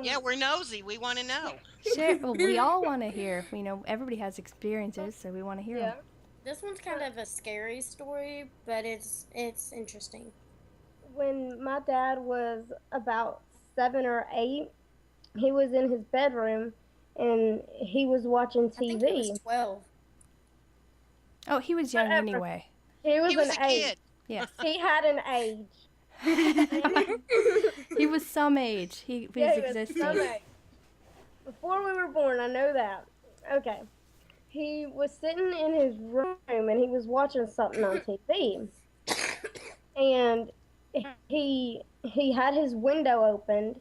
Yeah, we're nosy. We want to know. Share. Well, we all want to hear. Everybody has experiences, so we want to hear Yeah. them. This one's kind of a scary story, but it's interesting. When my dad was about 7 or 8, he was in his bedroom and he was watching I think TV. he was 12. Oh, he was young Whatever. anyway. He was He was an a age. kid. Yes. He had an age. He was some age. He was Yeah, he was existing. some age. Before we were born, I know that. Okay. He was sitting in his room and he was watching something on TV. And he had his window opened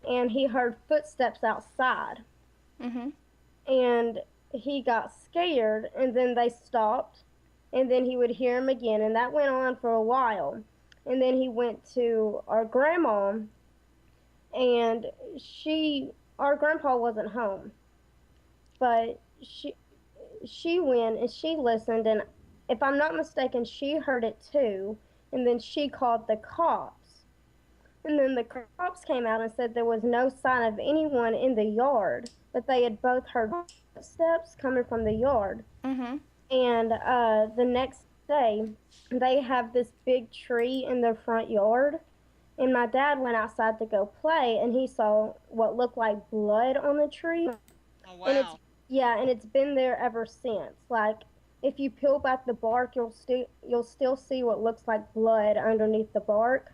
and he heard footsteps outside. Mhm. And he got scared and then they stopped and then he would hear him again, and that went on for a while. And then he went to our grandma, and our grandpa wasn't home, but she went and she listened, and if I'm not mistaken, she heard it too, and then she called the cops. And then the cops came out and said there was no sign of anyone in the yard, but they had both heard footsteps coming from the yard. Mhm. And the next day, they have this big tree in their front yard. And my dad went outside to go play, and he saw what looked like blood on the tree. Oh, And wow. and it's been there ever since. Like, if you peel back the bark, you'll still see what looks like blood underneath the bark.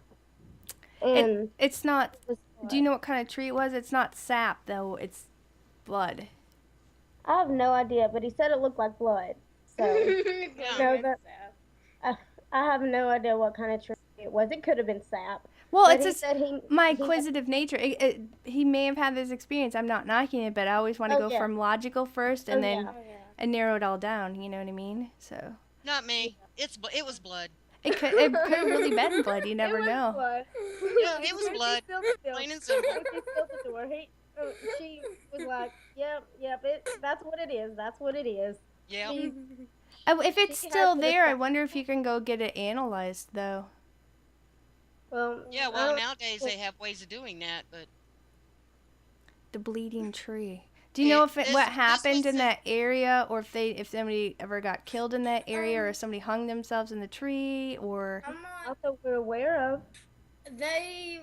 And It's not. it was blood. Do you know what kind of tree it was? It's not sap though. It's blood. I have no idea, but he said it looked like blood. So no, that I have no idea what kind of tree it was. It could have been sap. Well, But it's he just said my he- inquisitive nature. He may have had this experience. I'm not knocking it, but I always want to Oh, go yeah. from logical first and Oh, then yeah. Oh yeah. and narrow it all down. You know what I mean? So Not me. It was blood. it could have really been blood. You never It was know. blood. Yeah, it was blood. Plain and simple. When she sealed the door, she was like, "Yep, that's what it is. That's what it is." Yeah. She- If it's She still has to there, I decide. wonder if you can go get it analyzed though. well, Yeah, I well, don't- nowadays they have ways of doing that, but The bleeding tree. Do you know if this happened was in that area, or if somebody ever got killed in that area, or if somebody hung themselves in the tree, or I'm not. not that we're aware of. They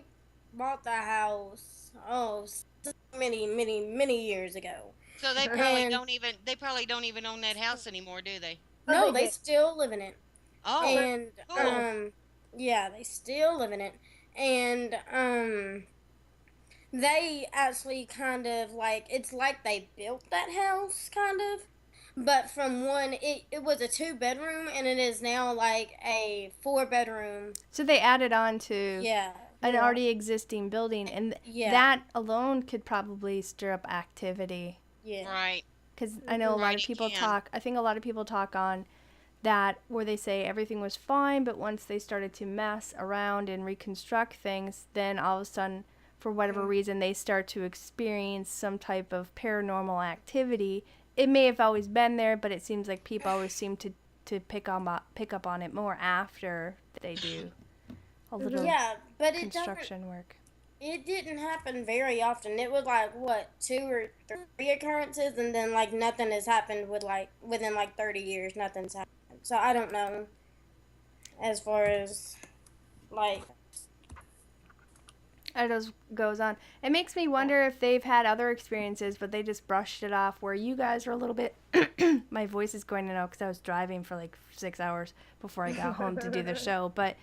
bought the house many years ago. so they probably don't even own that house anymore, do they? No, Oh, they they did. still live in it. Oh, And cool. yeah, they still live in it. And they actually kind of like, it's like they built that house kind of. But from one, it was a 2 bedroom, and it is now like a 4 bedroom. So they added on to Yeah. an Yeah. already existing building, and Yeah. that alone could probably stir up activity. Yeah. Right. Because I know a lot Right, of it people can. talk, I think a lot of people talk on that where they say everything was fine, but once they started to mess around and reconstruct things, then all of a sudden, for whatever reason, they start to experience some type of paranormal activity. It may have always been there, but it seems like people always seem to pick up on it more after they do a little Yeah, but construction work. it didn't happen very often. It was like what, 2 or 3 occurrences, and then like nothing has happened with like within like 30 years. Nothing's happened. So I don't know as far as like. It goes on. It makes me wonder if they've had other experiences, but they just brushed it off. Where you guys were a little bit. My voice is going to know because I was driving for like 6 hours before I got home to do the show. But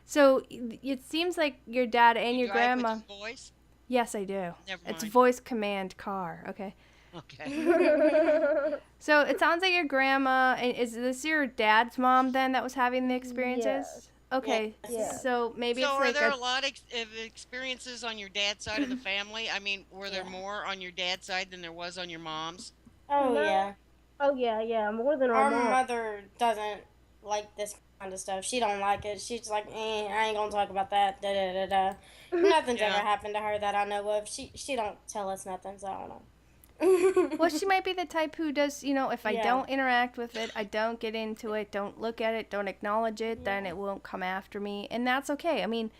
so it seems like your dad and You your drive grandma. with your voice? Yes, I do. Never It's mind. voice command car. Okay. Okay. So it sounds like your grandma. Is this your dad's mom then that was having the experiences? Yes. Okay. Yes. So maybe So it's are like there a a lot of experiences on your dad's side of the family? I mean, were there Yeah. more on your dad's side than there was on your mom's? Oh My, yeah. oh yeah, more than our Our mom. mother doesn't like this kind of stuff. She don't like it. She's like, I ain't gonna talk about that. Da da da da. Nothing's ever Yeah. happened to her that I know of. She don't tell us nothing, so I don't know. Well, she might be the type who does, if I Yeah. don't interact with it, I don't get into it, don't look at it, don't acknowledge it, then it won't come after me. And that's okay. I mean,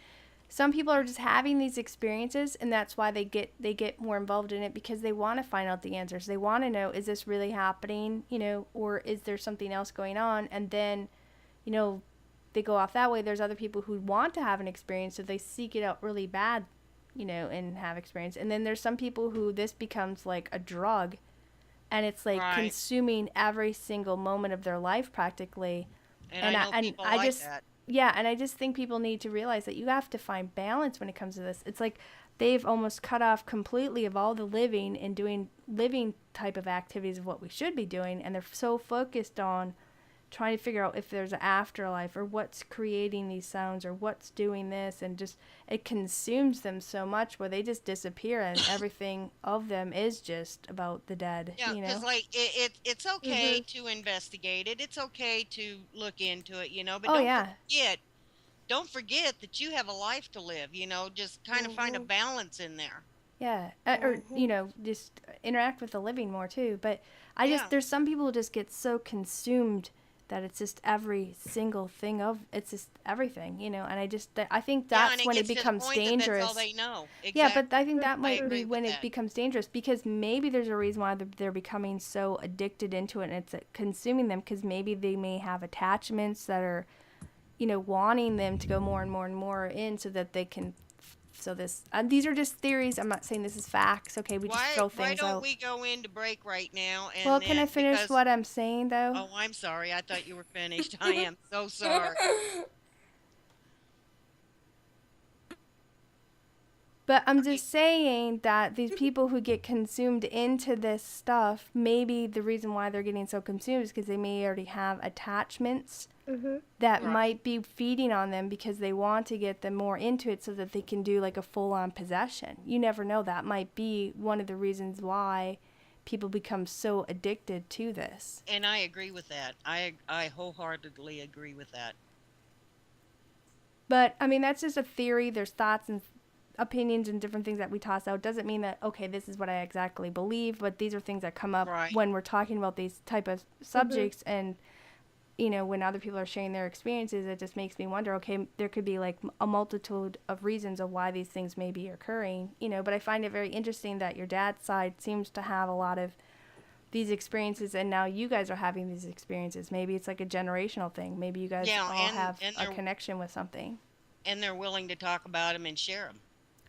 some people are just having these experiences and that's why they get more involved in it because they want to find out the answers. They want to know, is this really happening, or is there something else going on? And then, you know, they go off that way. There's other people who want to have an experience, so they seek it out really bad, and have experience. And then there's some people who this becomes like a drug and it's like Right. consuming every single moment of their life practically. And And I I, know and people I like just that. yeah, and I just think people need to realize that you have to find balance when it comes to this. It's like they've almost cut off completely of all the living and doing living type of activities of what we should be doing, and they're so focused on trying to figure out if there's an afterlife or what's creating these sounds or what's doing this, and just it consumes them so much where they just disappear and everything of them is just about the dead, Yeah, because like it's okay to investigate it. It's okay to look into it, but Oh yeah. don't forget that you have a life to live, just kind of find a balance in there. Yeah, or just interact with the living more too. But Yeah. there's some people who just get so consumed that it's just every single thing of it's just everything, and I think Yeah, and that's it when it gets to the becomes point that that's all dangerous. they know. Yeah, Exactly. but I think that I might agree be with when it that. becomes dangerous because maybe there's a reason why they're becoming so addicted into it and it's consuming them because maybe they may have attachments that are, wanting them to go more and more and more in so that they can. So these are just theories. I'm not saying this is facts. Okay, we just throw Why things don't out. we go into break right now Well, and can I then finish because what I'm saying though? oh, I'm sorry. I thought you were finished. I am so sorry. But I'm just saying that these people who get consumed into this stuff, maybe the reason why they're getting so consumed is because they may already have attachments that Right. might be feeding on them because they want to get them more into it so that they can do like a full-on possession. You never know. That might be one of the reasons why people become so addicted to this. And I agree with that. I wholeheartedly agree with that. But I mean, that's just a theory. There's thoughts and opinions and different things that we toss out. Doesn't mean that okay, this is what I exactly believe, but these are things that come up Right. when we're talking about these type of subjects. And when other people are sharing their experiences, it just makes me wonder, okay, there could be like a multitude of reasons of why these things may be occurring, but I find it very interesting that your dad's side seems to have a lot of these experiences and now you guys are having these experiences. Maybe it's like a generational thing. Maybe you guys Yeah, all have and a connection with something. they're willing to talk about them and share them.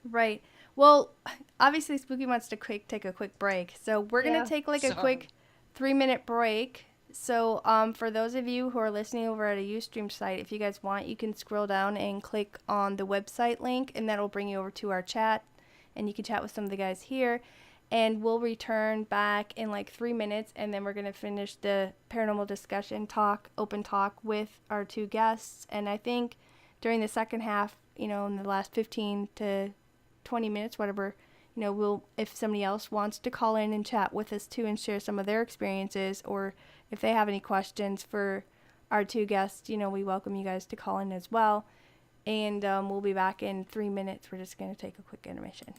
Right. Well, obviously Spooky wants to take a quick break. So we're going Yeah. to take like a Sorry. quick 3-minute break. So for those of you who are listening over at a Ustream site, if you guys want, you can scroll down and click on the website link and that'll bring you over to our chat and you can chat with some of the guys here. And we'll return back in like 3 minutes, and then we're going to finish the paranormal discussion talk, open talk with our two guests. And I think during the second half, in the last 15 to 20 minutes, whatever, we'll, if somebody else wants to call in and chat with us too and share some of their experiences, or if they have any questions for our two guests, we welcome you guys to call in as well. And we'll be back in 3 minutes. We're just going to take a quick intermission.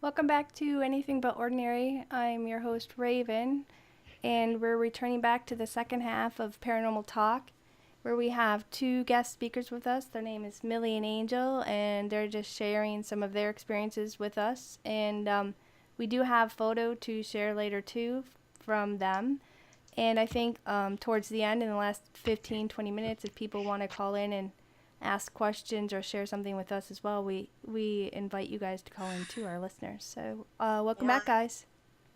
Welcome back to Anything But Ordinary. I'm your host, Raven, and we're returning back to the second half of Paranormal Talk, where we have two guest speakers with us. Their name is Millie and Angel, and they're just sharing some of their experiences with us. And we do have photo to share later, too, from them. And I think towards the end, in the last 15, 20 minutes, if people want to call in and ask questions or share something with us as well, we invite you guys to call in too, our listeners. So welcome back, guys.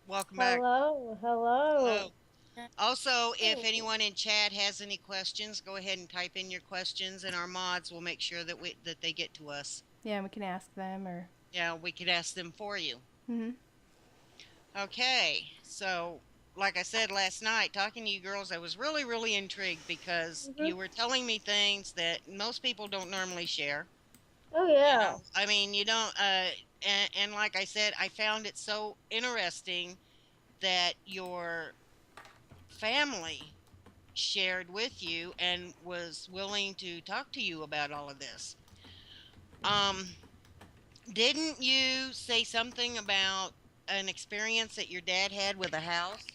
Welcome back. Hello, hello. Hello. Also, if anyone in chat has any questions, go ahead and type in your questions, and our mods will make sure that they get to us. Yeah, and we can ask them, or Yeah, we could ask them for you. Mhm. Okay, so like I said last night, talking to you girls, I was really, really intrigued because you were telling me things that most people don't normally share. Oh You yeah. know, I mean, you don't, and like I said, I found it so interesting that your family shared with you and was willing to talk to you about all of this. Um, didn't you say something about an experience that your dad had with a house?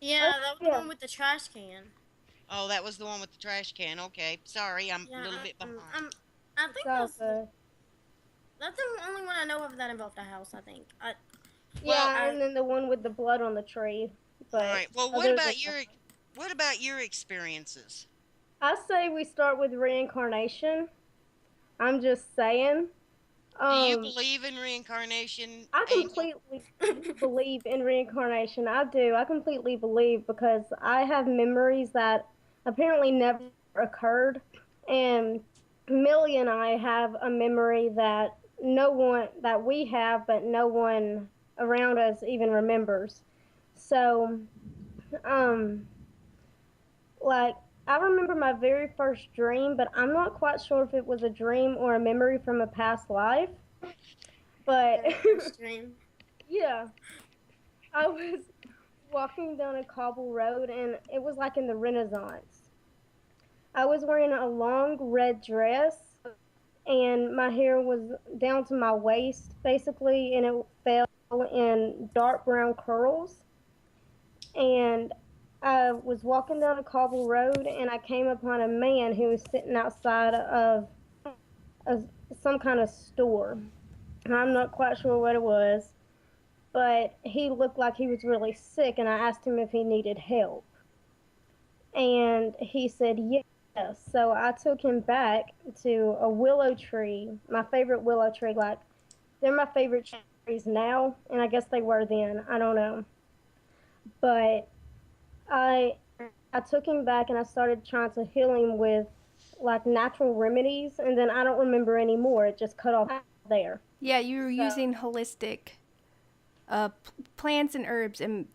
Yeah, that was the yeah. one with the trash can. Oh, that was the one with the trash can. Okay, sorry, I'm a Yeah, little bit behind. I It's think all good. that's the only one I know of that involved a house. I think. Well, Yeah, and then the one with the blood on the tree. all But right. Well, other than that, what about your experiences? I say we start with reincarnation. I'm just saying. Do you Um, believe in reincarnation, I Angel? completely believe in reincarnation. I do. I completely believe because I have memories that apparently never occurred. And Millie and I have a memory that no one, that we have, but no one around us even remembers. So, um, like, I remember my very first dream, but I'm not quite sure if it was a dream or a memory from a past life. But Very first dream. yeah, I was walking down a cobble road and it was like in the Renaissance. I was wearing a long red dress and my hair was down to my waist basically and it fell in dark brown curls. And I was walking down a cobble road and I came upon a man who was sitting outside of a, some kind of store. I'm not quite sure what it was, but he looked like he was really sick and I asked him if he needed help. And he said yes. So I took him back to a willow tree, my favorite willow tree. Like, they're my favorite trees now, and I guess they were then. I don't know. But I I took him back and I started trying to heal him with like natural remedies, and then I don't remember anymore. It just cut off there. Yeah, you were So using holistic plants and herbs, and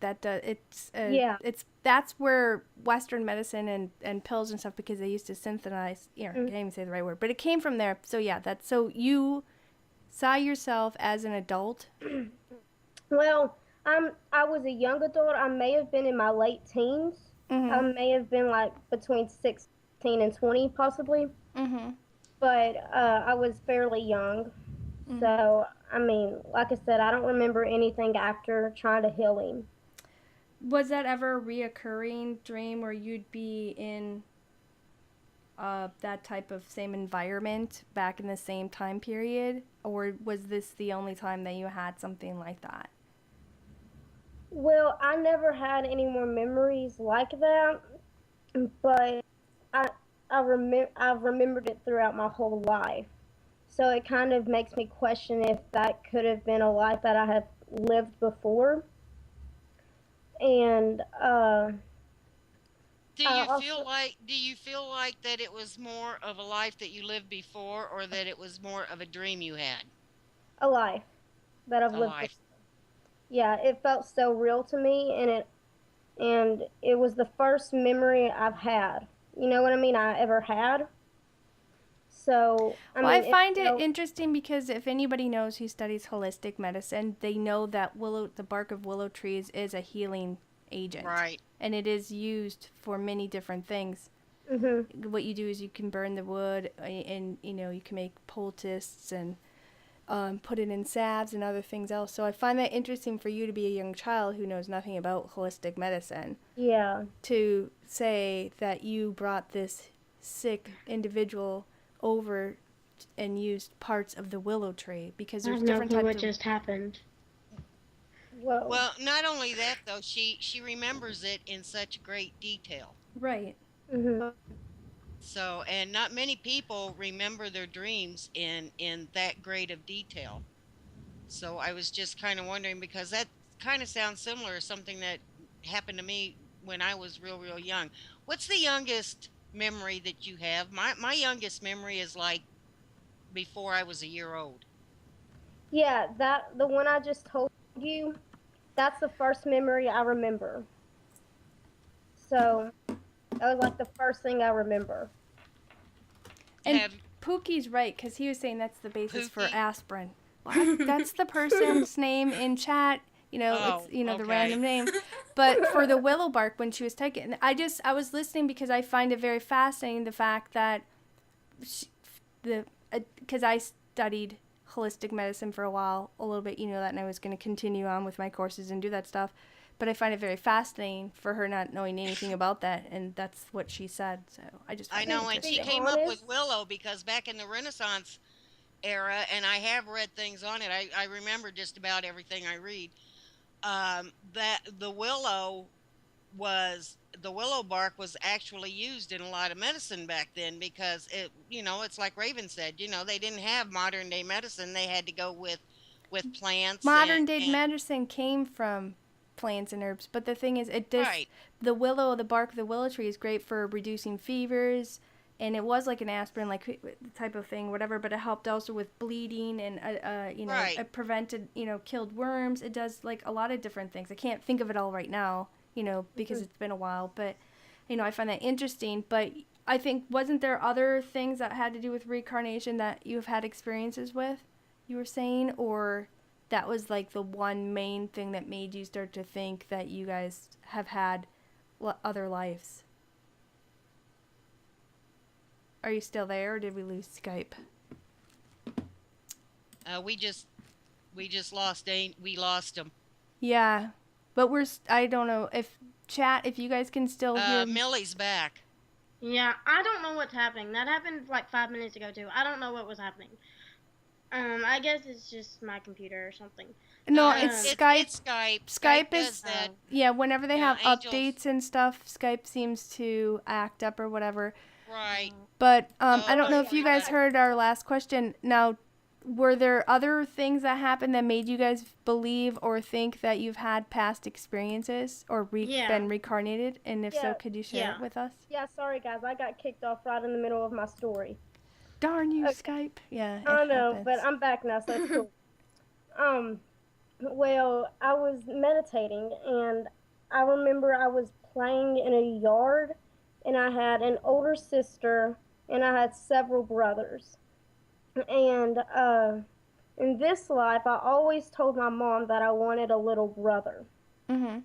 yeah. it's that's where Western medicine and pills and stuff, because they used to synthesize. I can't even say the right word, but it came from there. So yeah, that's so you saw yourself as an adult. Well, I was a young adult. I may have been in my late teens. I Mm-hmm. may have been like between 16 and 20 possibly, Mm-hmm. but I was fairly young. Mm-hmm. So, I mean, like I said, I don't remember anything after trying to heal him. Was that ever a reoccurring dream where you'd be in that type of same environment back in the same time period, or was this the only time that you had something like that? Well, I never had any more memories like that, but I I've remembered it throughout my whole life. So it kind of makes me question if that could have been a life that I have lived before. And I also Do you feel like that it was more of a life that you lived before, or that it was more of a dream you had? a life that I've A lived before. life. Yeah, it felt so real to me, and it was the first memory I've had. You know what I mean? I ever had. So I Well, I mean, it find it felt interesting because if anybody knows who studies holistic medicine, they know that the bark of willow trees is a healing agent, Right. and it is used for many different things. mhm. What you do is you can burn the wood, and you can make poultices and put it in salves and other things else. So I find that interesting for you to be a young child who knows nothing about holistic medicine Yeah. to say that you brought this sick individual over and used parts of the willow tree, because I there's have no different clue types what of just happened. Whoa. Well, not only that though, she remembers it in such great detail. right. Mhm. So, and not many people remember their dreams in that great of detail. So, I was just kind of wondering because that kind of sounds similar to something that happened to me when I was real young. What's the youngest memory that you have? My youngest memory is like before I was a year old. Yeah, that the one I just told you, that's the first memory I remember. So that was like the first thing I remember. And Have Pookie's right, because he was saying that's the basis for Pookie? aspirin. Well, that's the person's name in chat. It's Oh, the okay. random name. But for the willow bark, when she was taking, I was listening because I find it very fascinating the fact that she, the because I studied holistic medicine for a while, a little bit, that, and I was going to continue on with my courses and do that stuff. But I find it very fascinating for her not knowing anything about that, and that's what she said. So I just I find it know, and To she be interesting. came up with honest, Willow because back in the Renaissance era, and I have read things on it. I remember just about everything I read. That the willow bark was actually used in a lot of medicine back then because it's like Raven said, they didn't have modern day medicine. They had to go with plants Modern day and medicine came from plants and herbs, but the thing is, right, the bark of the willow tree is great for reducing fevers, and it was like an aspirin, like type of thing, whatever. But it helped also with bleeding, and right. it prevented, killed worms. It does like a lot of different things. I can't think of it all right now, because it's been a while, but I find that interesting. But I think, wasn't there other things that had to do with reincarnation that you've had experiences with? You were saying, or that was like the one main thing that made you start to think that you guys have had other lives. Are you still there, or did we lose Skype? We just lost them. Yeah, but I don't know if if you guys can still hear. Millie's back. Yeah, I don't know what's happening. That happened like 5 minutes ago too. I don't know what was happening. I guess it's just my computer or something. No, No, it's it's Skype. it's Skype. Skype Does is that. yeah. Whenever they have Angels. updates and stuff, Skype seems to act up or whatever. Right. But So I don't know if hopefully you guys that. heard our last question. Now, were there other things that happened that made you guys believe or think that you've had past experiences or Yeah. been reincarnated? And if so, Yeah. could you share it with us? yeah, sorry guys, I got kicked off right in the middle of my story. Darn you, Okay. Skype. Yeah, it I know, happens. but I'm back now, so it's cool. Well, I was meditating, and I remember I was playing in a yard, and I had an older sister, and I had several brothers. And in this life, I always told my mom that I wanted a little brother. Mm-hmm.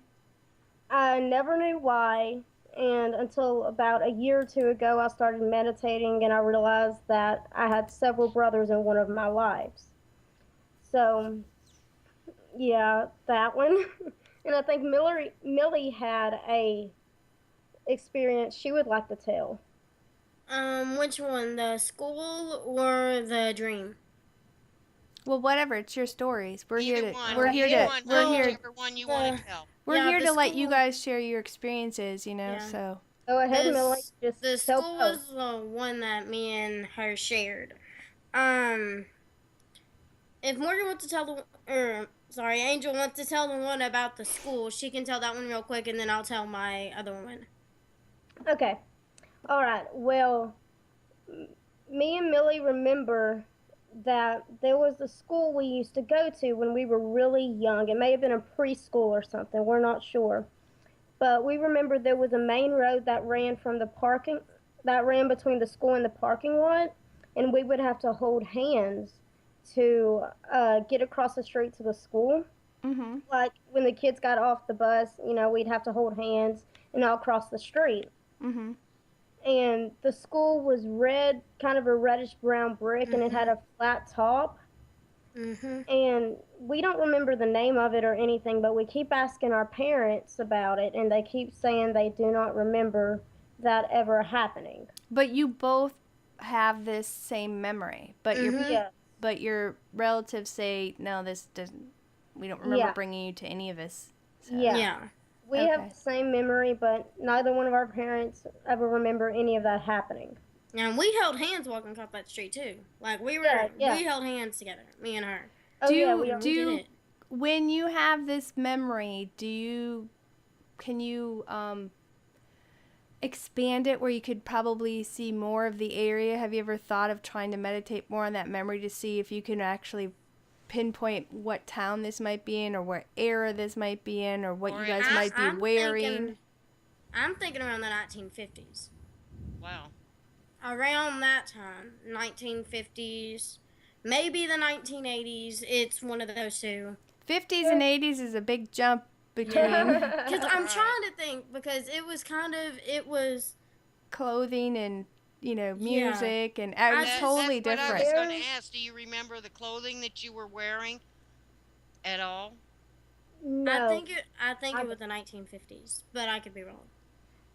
I never knew why, and until about a year or two ago, I started meditating, and I realized that I had several brothers in one of my lives. So, yeah, that one. And I think Millie had a experience she would like to tell. Which one? The school or the dream? Well, whatever. It's your stories. We're Either here to. one. We're here Either to. one. We're here. Whichever one you want to tell. We're Yeah, here the to let you school- guys share your experiences. Yeah. So. Go ahead, Millie. The Just tell school both. was the one that me and her shared. Um, if Morgan wants to tell Angel wants to tell the one about the school, she can tell that one real quick, and then I'll tell my other one. Okay. All right. Well, me and Millie remember that there was a school we used to go to when we were really young. It may have been a preschool or something. We're not sure. But we remember there was a main road that ran between the school and the parking lot, and we would have to hold hands to get across the street to the school. Mm-hmm. Like when the kids got off the bus, we'd have to hold hands and all cross the street. Mm-hmm. And the school was red, kind of a reddish brown brick, and it had a flat top. Mm-hmm. And we don't remember the name of it or anything, but we keep asking our parents about it, and they keep saying they do not remember that ever happening. But you both have this same memory, but Yeah. your relatives say no. This doesn't. We don't remember Yeah. bringing you to any of this. So. Yeah. Yeah. We Okay. have the same memory, but neither one of our parents ever remember any of that happening. And we held hands walking across that street too. Like we held hands together, me and her. Oh, Do yeah, you- we We do you- did it. When you have this memory, can you expand it where you could probably see more of the area? Have you ever thought of trying to meditate more on that memory to see if you can actually pinpoint what town this might be in, or what era this might be in, or what you guys might be wearing? I'm thinking around the 1950s. Wow. Around that time, 1950s, maybe the 1980s. It's one of those two. 50s and 80s is a big jump between Because I'm Right. trying to think, because it was clothing and Yeah. music, and it was totally That's what I different. was going to ask. Do you remember the clothing that you were wearing at all? No. I think I it was the 1950s, but I could be wrong.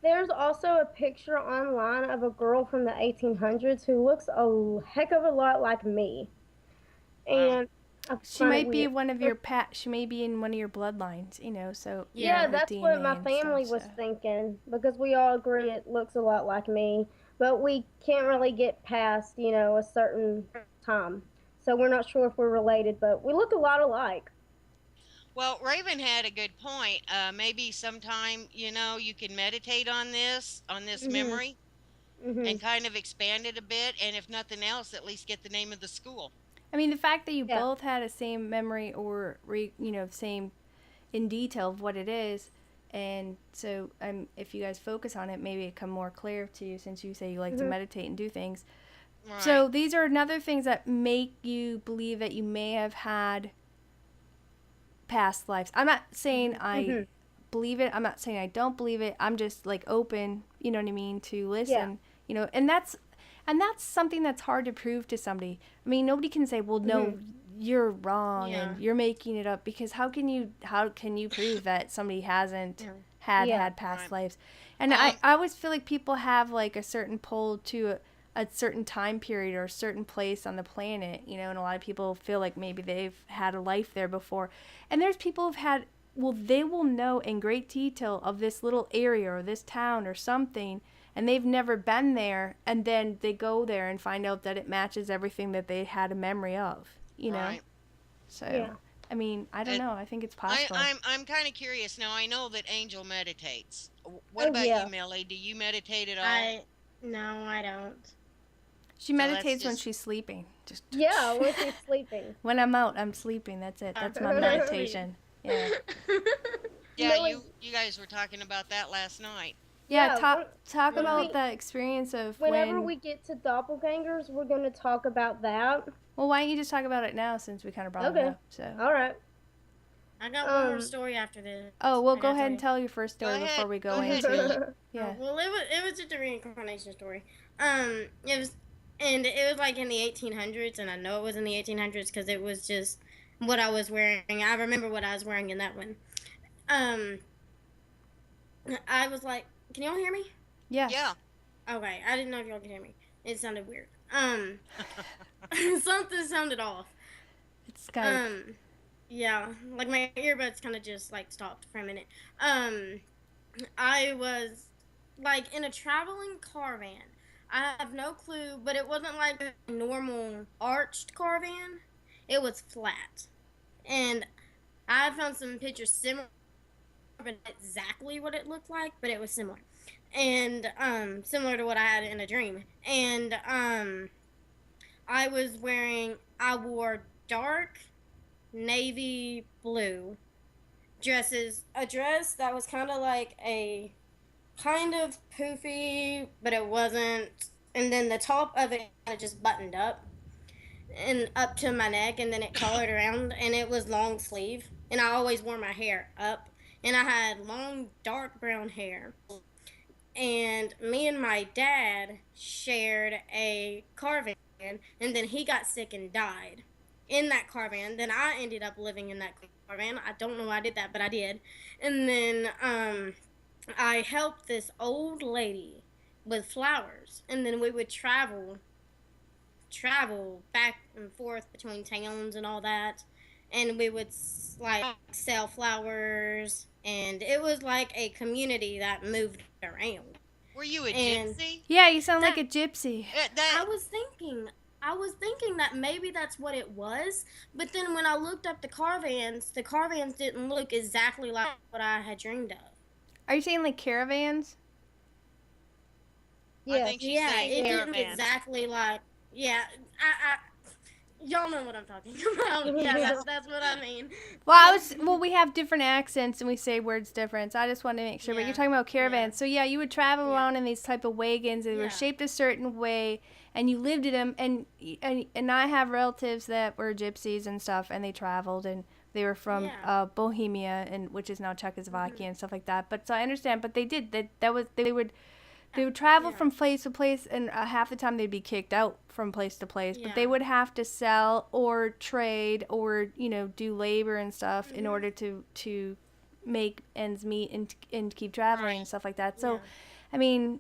There's also a picture online of a girl from the 1800s who looks a heck of a lot like me, Wow. and I She find it might be weird. one of your she may be in one of your bloodlines, so Yeah. Yeah, with that's what DNA my and stuff. family So was thinking because we all agree it looks a lot like me, but we can't really get past, a certain time. So we're not sure if we're related, but we look a lot alike. Well, Raven had a good point. Maybe sometime, you can meditate on this Mhm. memory and Mhm. kind of expand it a bit. And if nothing else, at least get the name of the school. I mean, the fact that you Yeah. both had a same memory or same in detail of what it is, and so if you guys focus on it, maybe it come more clear to you since you say you like to Mhm. meditate and do things. Right. So these are another things that make you believe that you may have had past lives. I'm not saying I Mhm. believe it. I'm not saying I don't believe it. I'm just like open, you know what I mean, to Yeah. listen, and that's something that's hard to prove to somebody. I mean, nobody can say, "Well, no, Mhm. you're wrong Yeah. and you're making it up," because how can you prove that somebody hasn't Yeah. Yeah. had past Right. lives? And Um, I always feel like people have like a certain pull to a certain time period or a certain place on the planet, and a lot of people feel like maybe they've had a life there before. And there's people who've had, well, they will know in great detail of this little area or this town or something, and they've never been there, and then they go there and find out that it matches everything that they had a memory of. right. So, Yeah. I mean, I don't And know. I think it's I, possible. I'm I'm kind of curious now. I know that Angel meditates. What Oh about you, yeah. Millie? Do you meditate at all? I no, I don't. She So that's meditates when just she's sleeping. Just Yeah, when she's sleeping. when I'm out, I'm sleeping. That's it. Yeah, That's my I sleep. meditation. Yeah. yeah. Millie, You guys were talking about that last night. Yeah, yeah, talk when about Yeah. we the experience of whenever when. we get to doppelgangers, we're going to talk about that. Well, why don't you just talk about it now since we kind of brought it Okay. up? So. All right. I got one more Um story after this. Oh, well, I go gotta tell ahead and you. tell your first Go story before ahead. we Go go ahead, into. Millie. Yeah. Well, it was just a reincarnation story. It was, and it was like in the 1800s, and I know it was in the 1800s because it was just what I was wearing. I remember what I was wearing in that one. Um, I was like, can y'all hear me? Yeah. Yes. Okay, I didn't know if y'all could hear me. It sounded weird. Something sounded off. It's Skype. Um, yeah, like my earbuds kind of just like stopped for a minute. Um, I was like in a traveling caravan. I have no clue, but it wasn't like a normal arched caravan. It was flat, and I found some pictures similar, but not exactly what it looked like, but it was similar, and similar to what I had in a dream. And I wore dark navy blue dresses, a dress that was kind of like a kind of poofy, but it wasn't. And then the top of it kind of just buttoned up and up to my neck, and then it collared around, and it was long sleeve. And I always wore my hair up, and I had long dark brown hair. And me and my dad shared a caravan, and then he got sick and died in that caravan. Then I ended up living in that caravan. I don't know why I did that, but I did. And then I helped this old lady with flowers, and then we would travel back and forth between towns and all that, and we would like sell flowers, and it was like a community that moved around. Were you a And gypsy? Yeah, you sound like that a gypsy. That I was thinking that maybe that's what it was, but then when I looked up the caravans didn't look exactly like what I had dreamed of. Are you saying like caravans? I Yes. think she's Yeah, saying it didn't caravans. exactly like. Yeah, I y'all know what I'm talking about. Yeah, that's what I mean. Well, we have different accents and we say words different. So I just wanted to make sure. But you're Yeah, talking about yeah, caravans. So yeah, you would travel yeah, around in these type of wagons. They were yeah. shaped a certain way, and you lived in them. And I have relatives that were gypsies and stuff, and they traveled and they were from Yeah. Bohemia, and which is now Hmm. Czechoslovakia and stuff like that. But so I understand. But they did that. That was they would They would travel Yeah. from place to place, and half the time they'd be kicked out from place to place. But they Yeah. would have to sell or trade or do labor and stuff in order to make ends meet and keep traveling and Right. stuff like that. Yeah. So, I mean,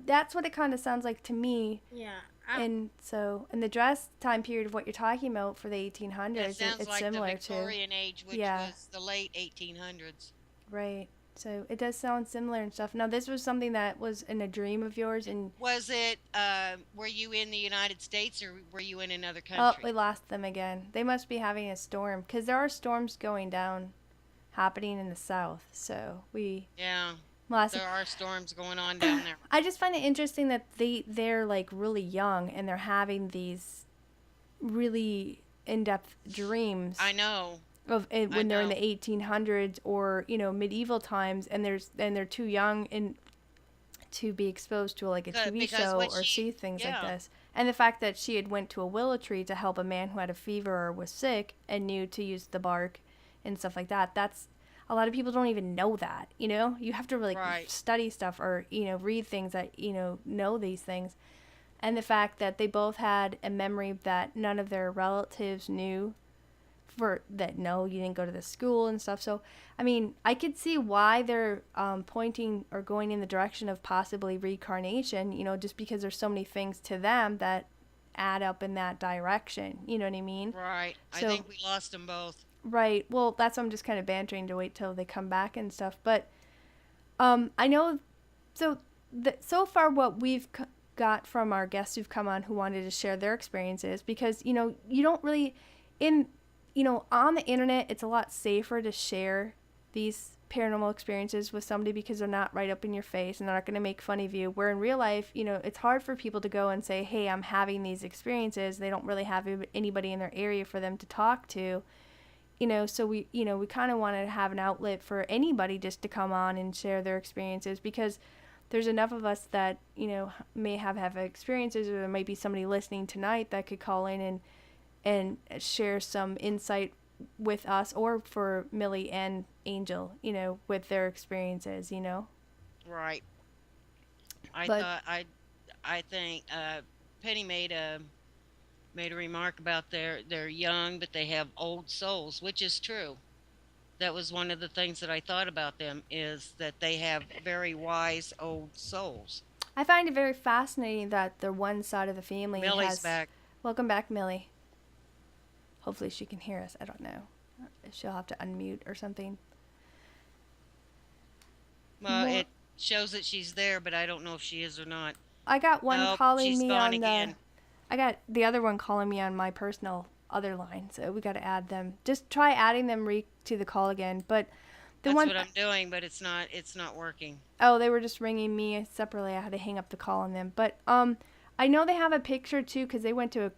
that's what it kind of sounds like to me. Yeah. And so, in the dress time period of what you're talking about for the That 1800s, sounds it's like the similar to, Victorian age, which yeah, was the late 1800s. right. So it does sound similar and stuff. Now, this was something that was in a dream of yours, and Was it, were you in the United States or were you in another oh, we country? lost them again. They must be having a storm because there are storms going down, happening in the south. So we Yeah, lost them. there are storms going on down there. I just find it interesting that they're like really young and they're having these really in-depth dreams I know. of I when they're in know. the 1800s or medieval times, and they're too young and to be exposed to like a TV Because show what or she, see things like yeah, this. And the fact that she had went to a willow tree to help a man who had a fever or was sick and knew to use the bark and stuff like that. That's a lot of people don't even know that. You have to really right. study stuff or read things that know these things. And the fact that they both had a memory that none of their relatives knew, for that no, you didn't go to the school and stuff. So I mean, I could see why they're pointing or going in the direction of possibly reincarnation, just because there's so many things to them that add up in that direction, you know what I mean? Right. I So think we lost them both. right, well, that's why I'm just kind of bantering to wait till they come back and stuff. But I know, so so far what we've got from our guests who've come on who wanted to share their experiences, because you don't really in on the internet, it's a lot safer to share these paranormal experiences with somebody because they're not right up in your face and they're not going to make fun of you. Where in real life, it's hard for people to go and say, hey, I'm having these experiences. They don't really have anybody in their area for them to talk to. So we kind of wanted to have an outlet for anybody just to come on and share their experiences, because there's enough of us that, may have experiences, or there might be somebody listening tonight that could call in and share some insight with us, or for Millie and Angel, with their experiences. Right. I But thought I think Penny made a remark about they're young but they have old souls, which is true. That was one of the things that I thought about them, is that they have very wise old souls. I find it very fascinating that the one side of the family Millie's has. back. Welcome back, Millie. Hopefully she can hear us. I don't know. She'll have to unmute or something. Well, it shows that she's there, but I don't know if she is or not. I got one Nope, calling she's me gone on again. I got the other one calling me on my personal other line, so we got to add them. Just try adding them to the call again. But the That's one, what I'm doing, but it's not working. oh, they were just ringing me separately. I had to hang up the call on them. But I know they have a picture too, because they went to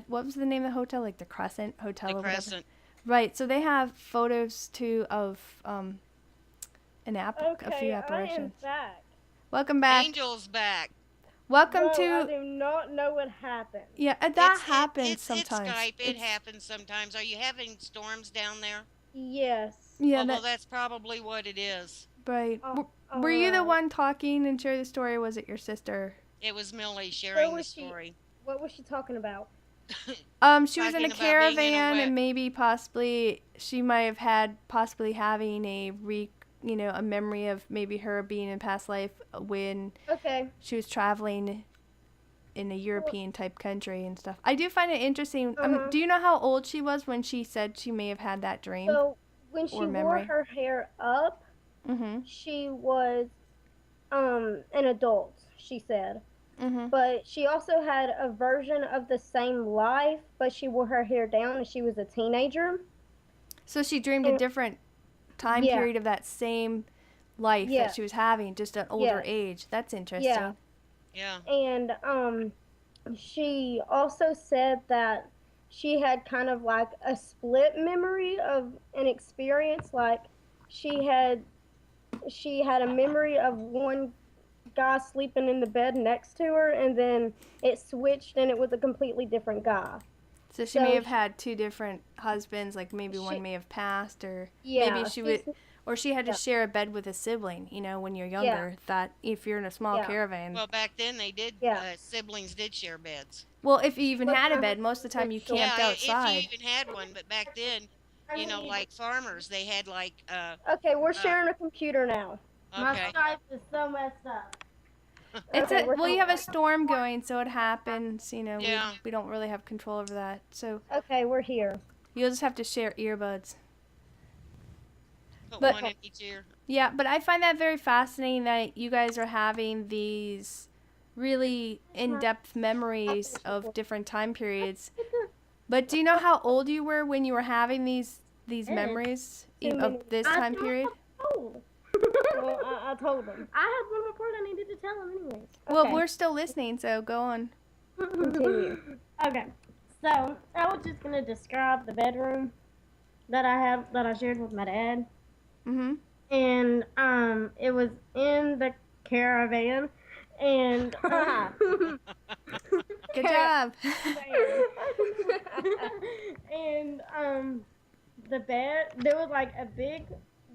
what was the name of the hotel? Like the Crescent Hotel The or whatever. Crescent. Right. So they have photos too of a few Okay, I am apparitions. back. Welcome back. Angel's back. Welcome Whoa, I to. do not know what happened. Yeah, that happens It's sometimes. Skype. It It's- happens sometimes. Are you having storms down there? Yes. Yeah, Well, that's probably what it is. right. Oh, Were you the alright. one talking and share the story, or was it your sister? It was Millie sharing the was she? story. What was she talking about? She was in Talking a about being in a caravan, wet. and maybe possibly she might have had possibly having a memory of maybe her being in past life when Okay. she was traveling in a European type country and stuff. I do find it interesting. Uh-huh. Do you know how old she was when she said she may have had that dream? So when she Or wore memory. her hair up, Mm-hmm. she was an adult, she said. Mm-hmm. But she also had a version of the same life, but she wore her hair down and she was a teenager. So she dreamed a And- different time Yeah. period of that same life Yeah. that she was having, just at older Yeah. age. That's interesting. Yeah. Yeah. And she also said that she had kind of like a split memory of an experience. Like she had a memory of one guy sleeping in the bed next to her, and then it switched and it was a completely different guy. So she may So have had two different husbands, like maybe one She- may have passed, or Yeah, maybe she would. Or she had to Yeah. share a bed with a sibling, when you're Yeah. younger, that if you're in a small Yeah. caravan. Well, back then they did. Yeah. Siblings did share beds. Well, if you even But had a bed, most of the time you sure. camped Yeah, if you outside. even had one. But back then, I need. like farmers, they had like. Okay, we're Uh, sharing a computer now. My okay. Skype is so messed up. Okay, we're You have a storm going, so it happens, Yeah. we don't really have control over that. So okay, we're here. you'll just have to share earbuds. Put But- one in each ear. Yeah, but I find that very fascinating that you guys are having these really in-depth memories of different time periods. But do you know how old you were when you were having these memories of this time period? Oh. Well, I told them. I had one more part I needed to tell him anyways. Well, Okay. we're still listening, so go on. Continue. Okay. So I was just gonna describe the bedroom that I shared with my dad. Mhm. And it was in the caravan and Good job. and the bed, there was like a big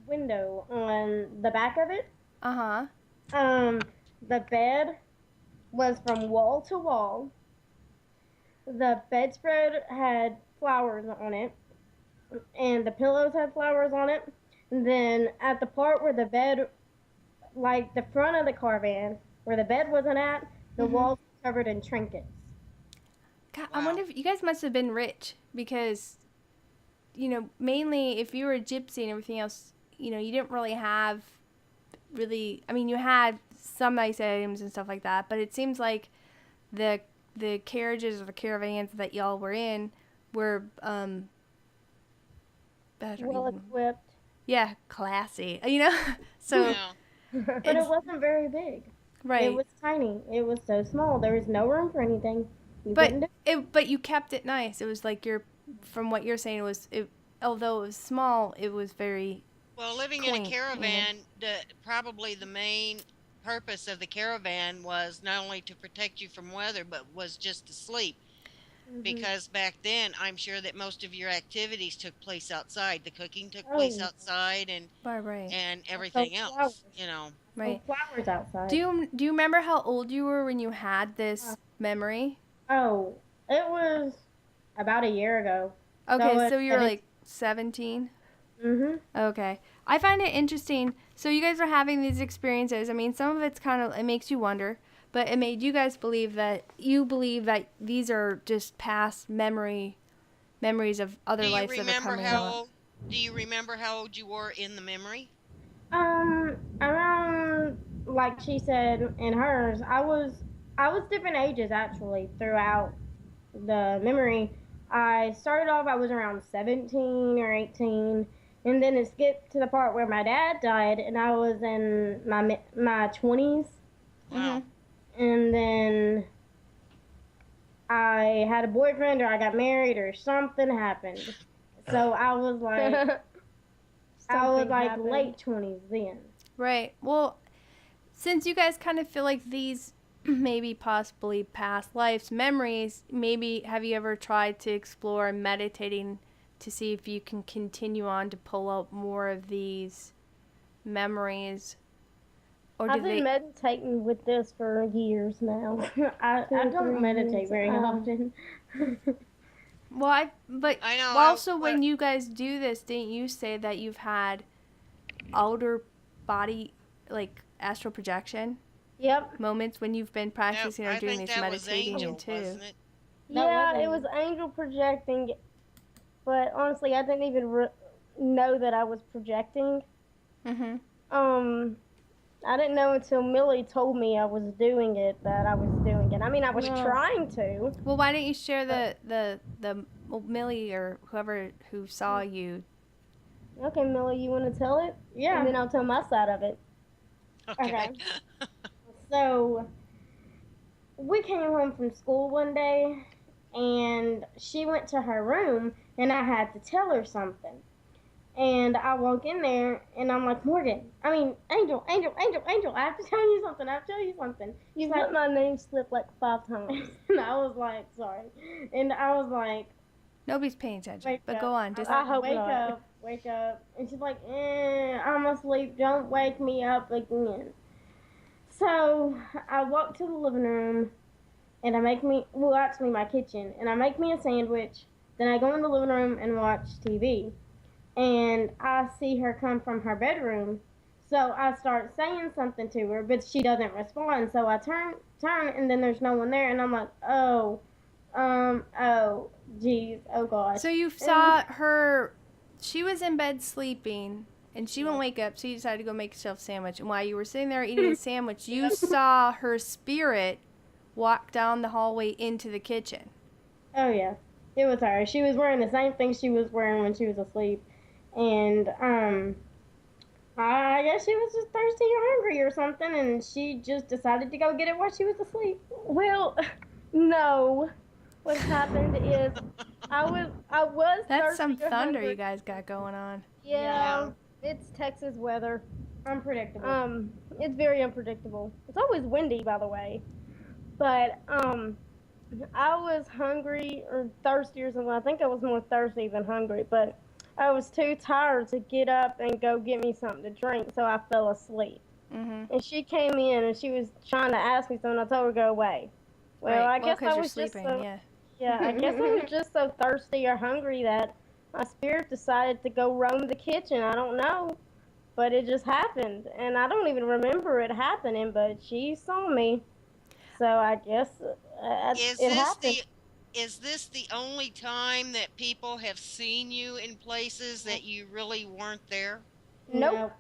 window on the back of it. Uh-huh. The bed was from wall to wall. The bedspread had flowers on it, and the pillows had flowers on it. And then at the part where the bed, like the front of the caravan, where the bed wasn't at, the Mhm. walls were covered in trinkets. God, Wow. I wonder if you guys must have been rich because, mainly if you were a gypsy and everything else, you didn't really have you had some nice items and stuff like that, but it seems like the carriages or the caravans that y'all were in were better. Well equipped. Yeah, classy. So Yeah. But It's- it wasn't very big. right. It was tiny. It was so small. There was no room for anything. You But couldn't do but you kept it nice. It was like from what you're saying, although it was small, it was very Well, living quaint, in a caravan, probably the main purpose of the caravan was not only to protect you from weather, but was just to sleep. Because back then, I'm sure that most of your activities took place outside. The cooking took place Oh. outside, and right. everything else. Right. flowers outside. Do you remember how old you were when you had this memory? Oh, it was about a year ago. Okay, So so you were it's- like 17. Mhm. Okay. I find it interesting. So you guys are having these experiences. I mean, some of it's it makes you wonder, but it made you guys believe that these are just past memories of other Do you lives that are remember coming how up. old? Do you remember how old you were in the memory? Around like she said in hers, I was different ages actually throughout the memory. I started off I was around 17 or 18, and then it skipped to the part where my dad died, and I was in my 20s, Wow. and then I had a boyfriend or I got married or something happened. So I was like Something happened. late 20s then. Right. Well, since you guys kind of feel like these maybe possibly past lives memories, maybe have you ever tried to explore meditating to see if you can continue on to pull out more of these memories? Or I've been meditating with this for years now. I 2 or 3 don't meditate years. very often. Well, I know. also when you guys do this, didn't you say that you've had outer body, like astral projection Yep. moments when you've been practicing or I doing think these that was meditating Angel, too? wasn't it? That Yeah, wasn't- it was angel projecting, but honestly, I didn't even know that I was projecting. Mhm. I didn't know until Millie told me I was doing it that I was doing it. I mean, I was Yeah. trying to. Well, why don't you share the Millie or whoever who saw you? Okay, Millie, you want to tell it? Yeah. And then I'll tell my side of it. Okay. So we came home from school one day, and she went to her room, and I had to tell her something. And I walk in there, and I'm like, Angel, I have to tell you something. You've She's like, let my name slip like 5 times. and I was like, sorry. And I was like, Nobody's paying attention. Wake But up. go on. Just I hope wake not. up. And she's like, I'm asleep. Don't wake me up again. So I walk to the living room and actually my kitchen, and I make me a sandwich. Then I go in the living room and watch TV. And I see her come from her bedroom. So I start saying something to her, but she doesn't respond. So I turn, and then there's no one there. And I'm like, oh, geez, oh gosh. So you saw her, she was in bed sleeping, and she wouldn't wake up, so you decided to go make yourself a sandwich. And while you were sitting there eating a sandwich, you saw her spirit walk down the hallway into the kitchen. Oh, yeah. It was her. She was wearing the same thing she was wearing when she was asleep. And, I guess she was just thirsty or hungry or something, and she just decided to go get it while she was asleep. Well, no. What happened is I was That's thirsty some or thunder hungry. you guys got going on. Yeah, it's Texas weather. Unpredictable. It's very unpredictable. It's always windy, by the way. But I was hungry or thirsty or something. I think I was more thirsty than hungry, but I was too tired to get up and go get me something to drink, so I fell asleep. Mm-hmm. And she came in and she was trying to ask me something. I told her to go away. Well, Right. I guess because I you're was sleeping, just so yeah. yeah. I guess I was just so thirsty or hungry that my spirit decided to go roam the kitchen. I don't know, but it just happened, and I don't even remember it happening. But she saw me, so I guess it happened. Is this the only time that people have seen you in places that you really weren't there? Nope.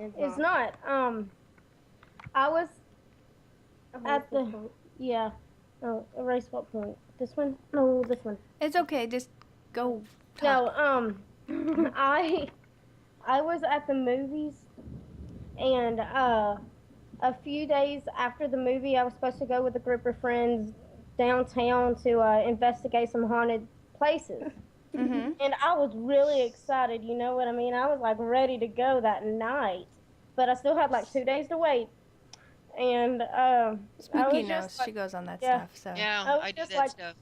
It's not. I was at the yeah. Oh, erase what point? This one? No, this one. It's okay. Just go talk. No. I was at the movies, and a few days after the movie, I was supposed to go with a group of friends downtown to investigate some haunted places. Mm-hmm. And I was really excited, you know what I mean? I was like ready to go that night, but I still had like 2 days to wait. And I Spooky was knows. just like, She goes on that yeah. stuff, so. Yeah, was I do just that like- stuff.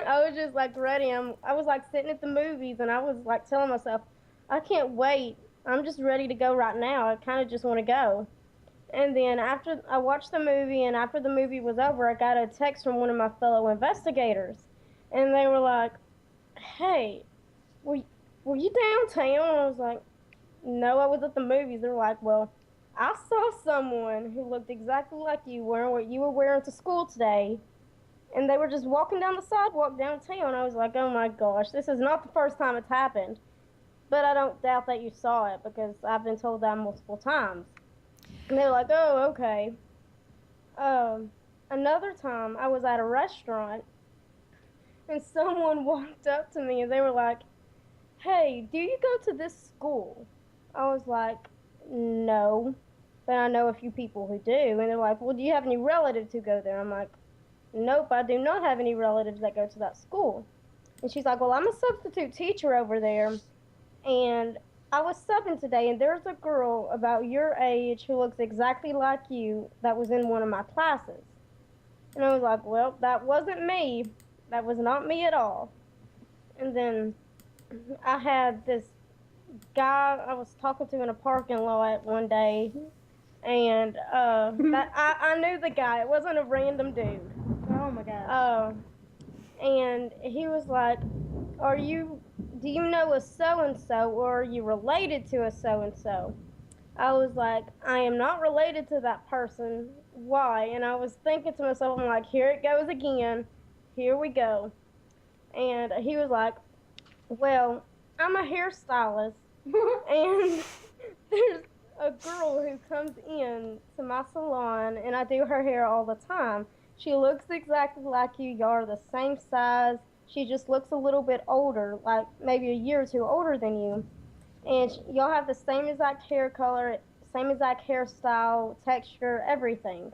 I was just like ready. I was like sitting at the movies, and I was like telling myself, I can't wait. I'm just ready to go right now. I kind of just want to go. And then after I watched the movie, and after the movie was over, I got a text from one of my fellow investigators, and they were like, "Hey, were you downtown?" I was like, "No, I was at the movies." They were like, "Well, I saw someone who looked exactly like you wearing what you were wearing to school today." And they were just walking down the sidewalk downtown. I was like, oh my gosh, this is not the first time it's happened. But I don't doubt that you saw it because I've been told that multiple times. And they were like, oh, okay. Another time, I was at a restaurant, and someone walked up to me and they were like, hey, do you go to this school? I was like, no, but I know a few people who do. And they're like, well, do you have any relatives who go there? I'm like, nope, I do not have any relatives that go to that school. And she's like, well, I'm a substitute teacher over there, and I was subbing today, and there's a girl about your age who looks exactly like you that was in one of my classes. And I was like, well, that wasn't me. That was not me at all. And then I had this guy I was talking to in a parking lot one day, and I knew the guy. It wasn't a random dude. Oh my gosh. And he was like, do you know a so-and-so, or are you related to a so-and-so? I was like, I am not related to that person. Why? And I was thinking to myself, I'm like, here it goes again. Here we go. And he was like, well, I'm a hairstylist, and there's a girl who comes in to my salon, and I do her hair all the time. She looks exactly like you. Y'all are the same size. She just looks a little bit older, like maybe a year or two older than you. And y'all have the same exact hair color, same exact hairstyle, texture, everything.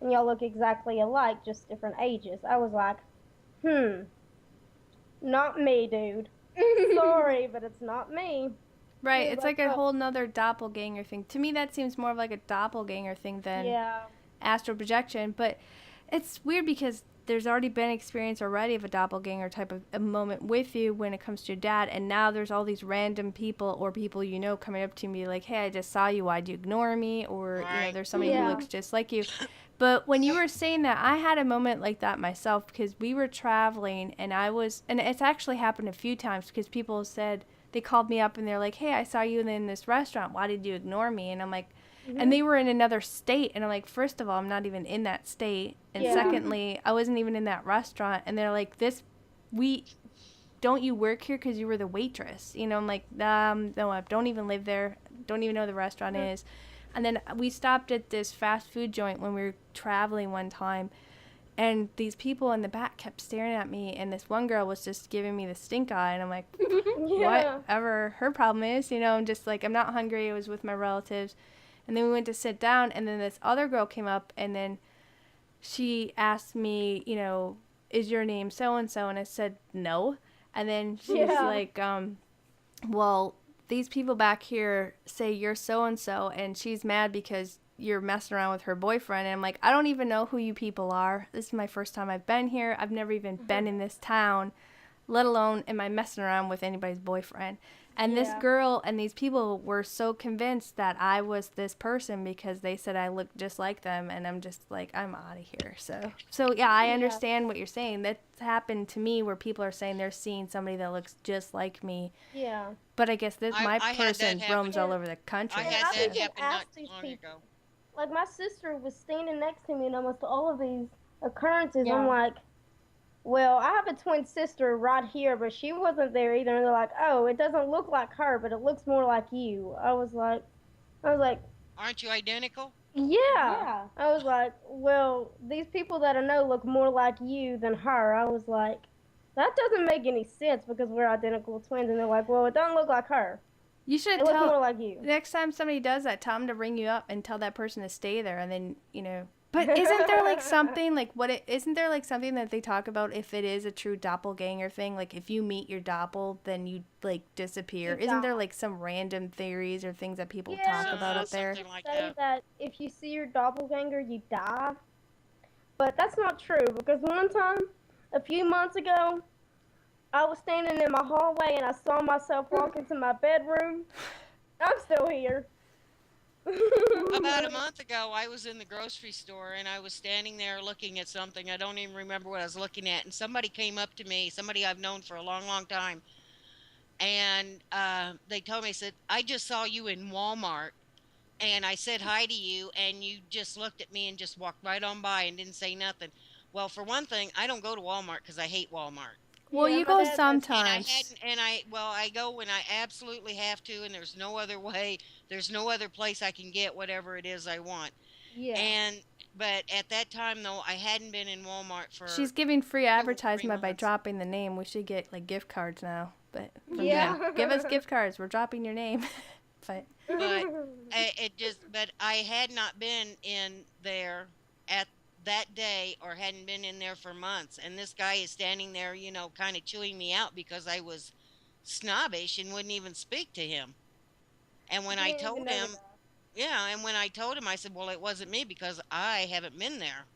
And y'all look exactly alike, just different ages. I was like, not me, dude. Sorry, but it's not me. Right, Yeah, it's like like a that. whole nother doppelganger thing. To me, that seems more of like a doppelganger thing than Yeah. astral projection. But it's weird because there's already been experience already of a doppelganger type of a moment with you when it comes to your dad, and now there's all these random people or people you know coming up to me like, hey, I just saw you, why'd you ignore me? Or, you know, Right. there's somebody who Yeah. looks just like you. But when you were saying that, I had a moment like that myself because we were traveling and and it's actually happened a few times because people said, they called me up and they're like, hey, I saw you in this restaurant, why did you ignore me? And I'm like, and they were in another state, and I'm like, first of all, I'm not even in that state, and Yeah. secondly, I wasn't even in that restaurant. And they're like, we don't you work here because you were the waitress? You know, I'm like, no, I don't even live there, don't even know the restaurant is. And then we stopped at this fast food joint when we were traveling one time, and these people in the back kept staring at me, and this one girl was just giving me the stink eye, and I'm like, Yeah. whatever her problem is, you know. I'm just like, I'm not hungry, I was with my relatives. And then we went to sit down, and then this other girl came up, and then she asked me, you know, is your name so and so? And I said no. And then she was Yeah. like, well, these people back here say you're so and so, and she's mad because you're messing around with her boyfriend. And I'm like, I don't even know who you people are. This is my first time I've been here. I've never even been in this town, let alone am I messing around with anybody's boyfriend. And this Yeah. girl and these people were so convinced that I was this person because they said I looked just like them, and I'm just like, I'm out of here. So yeah, I Yeah. understand what you're saying. That's happened to me where people are saying they're seeing somebody that looks just like me. Yeah. But I guess this my I had that person roams happen. all over the country. I And had I've that So. even happen not asked these long people. ago. Like my sister was standing next to me in almost all of these occurrences. Yeah. I'm like, well, I have a twin sister right here, but she wasn't there either. And they're like, oh, it doesn't look like her, but it looks more like you. I was like, Aren't you identical? yeah. Yeah. I was like, well, these people that I know look more like you than her. I was like, that doesn't make any sense because we're identical twins. And they're like, well, it doesn't look like her. You should It looks more tell like you. next time somebody does that, tell them to ring you up and tell that person to stay there, and then, you know. But isn't there like something like isn't there like something that they talk about if it is a true doppelganger thing? Like if you meet your doppel, then you like disappear. You Isn't there die. like some random theories or things that people Yeah, talk about up there? Something like say that. that if you see your doppelganger, you die. But that's not true because one time, a few months ago, I was standing in my hallway and I saw myself walk into my bedroom. I'm still here. About a month ago, I was in the grocery store and I was standing there looking at something. I don't even remember what I was looking at. And somebody came up to me, somebody I've known for a long, long time. And they told me, said, I just saw you in Walmart. And I said hi to you. And you just looked at me and just walked right on by and didn't say nothing. Well, for one thing, I don't go to Walmart because I hate Walmart. Well, Yeah, you my go dad does. And I sometimes. hadn't, and I go when I absolutely have to, and there's no other way, there's no other place I can get whatever it is I want. Yeah. And, but at that time, though, I hadn't been in Walmart for She's giving free over three advertisement by months. dropping the name. We should get like gift cards now. But from Yeah. them, give us gift cards. We're dropping your name. But But but I had not been in there at that day or hadn't been in there for months. And this guy is standing there, you know, kind of chewing me out because I was snobbish and wouldn't even speak to him. And when You I didn't even told know the him, guy. yeah, and when I told him, I said, well, it wasn't me because I haven't been there.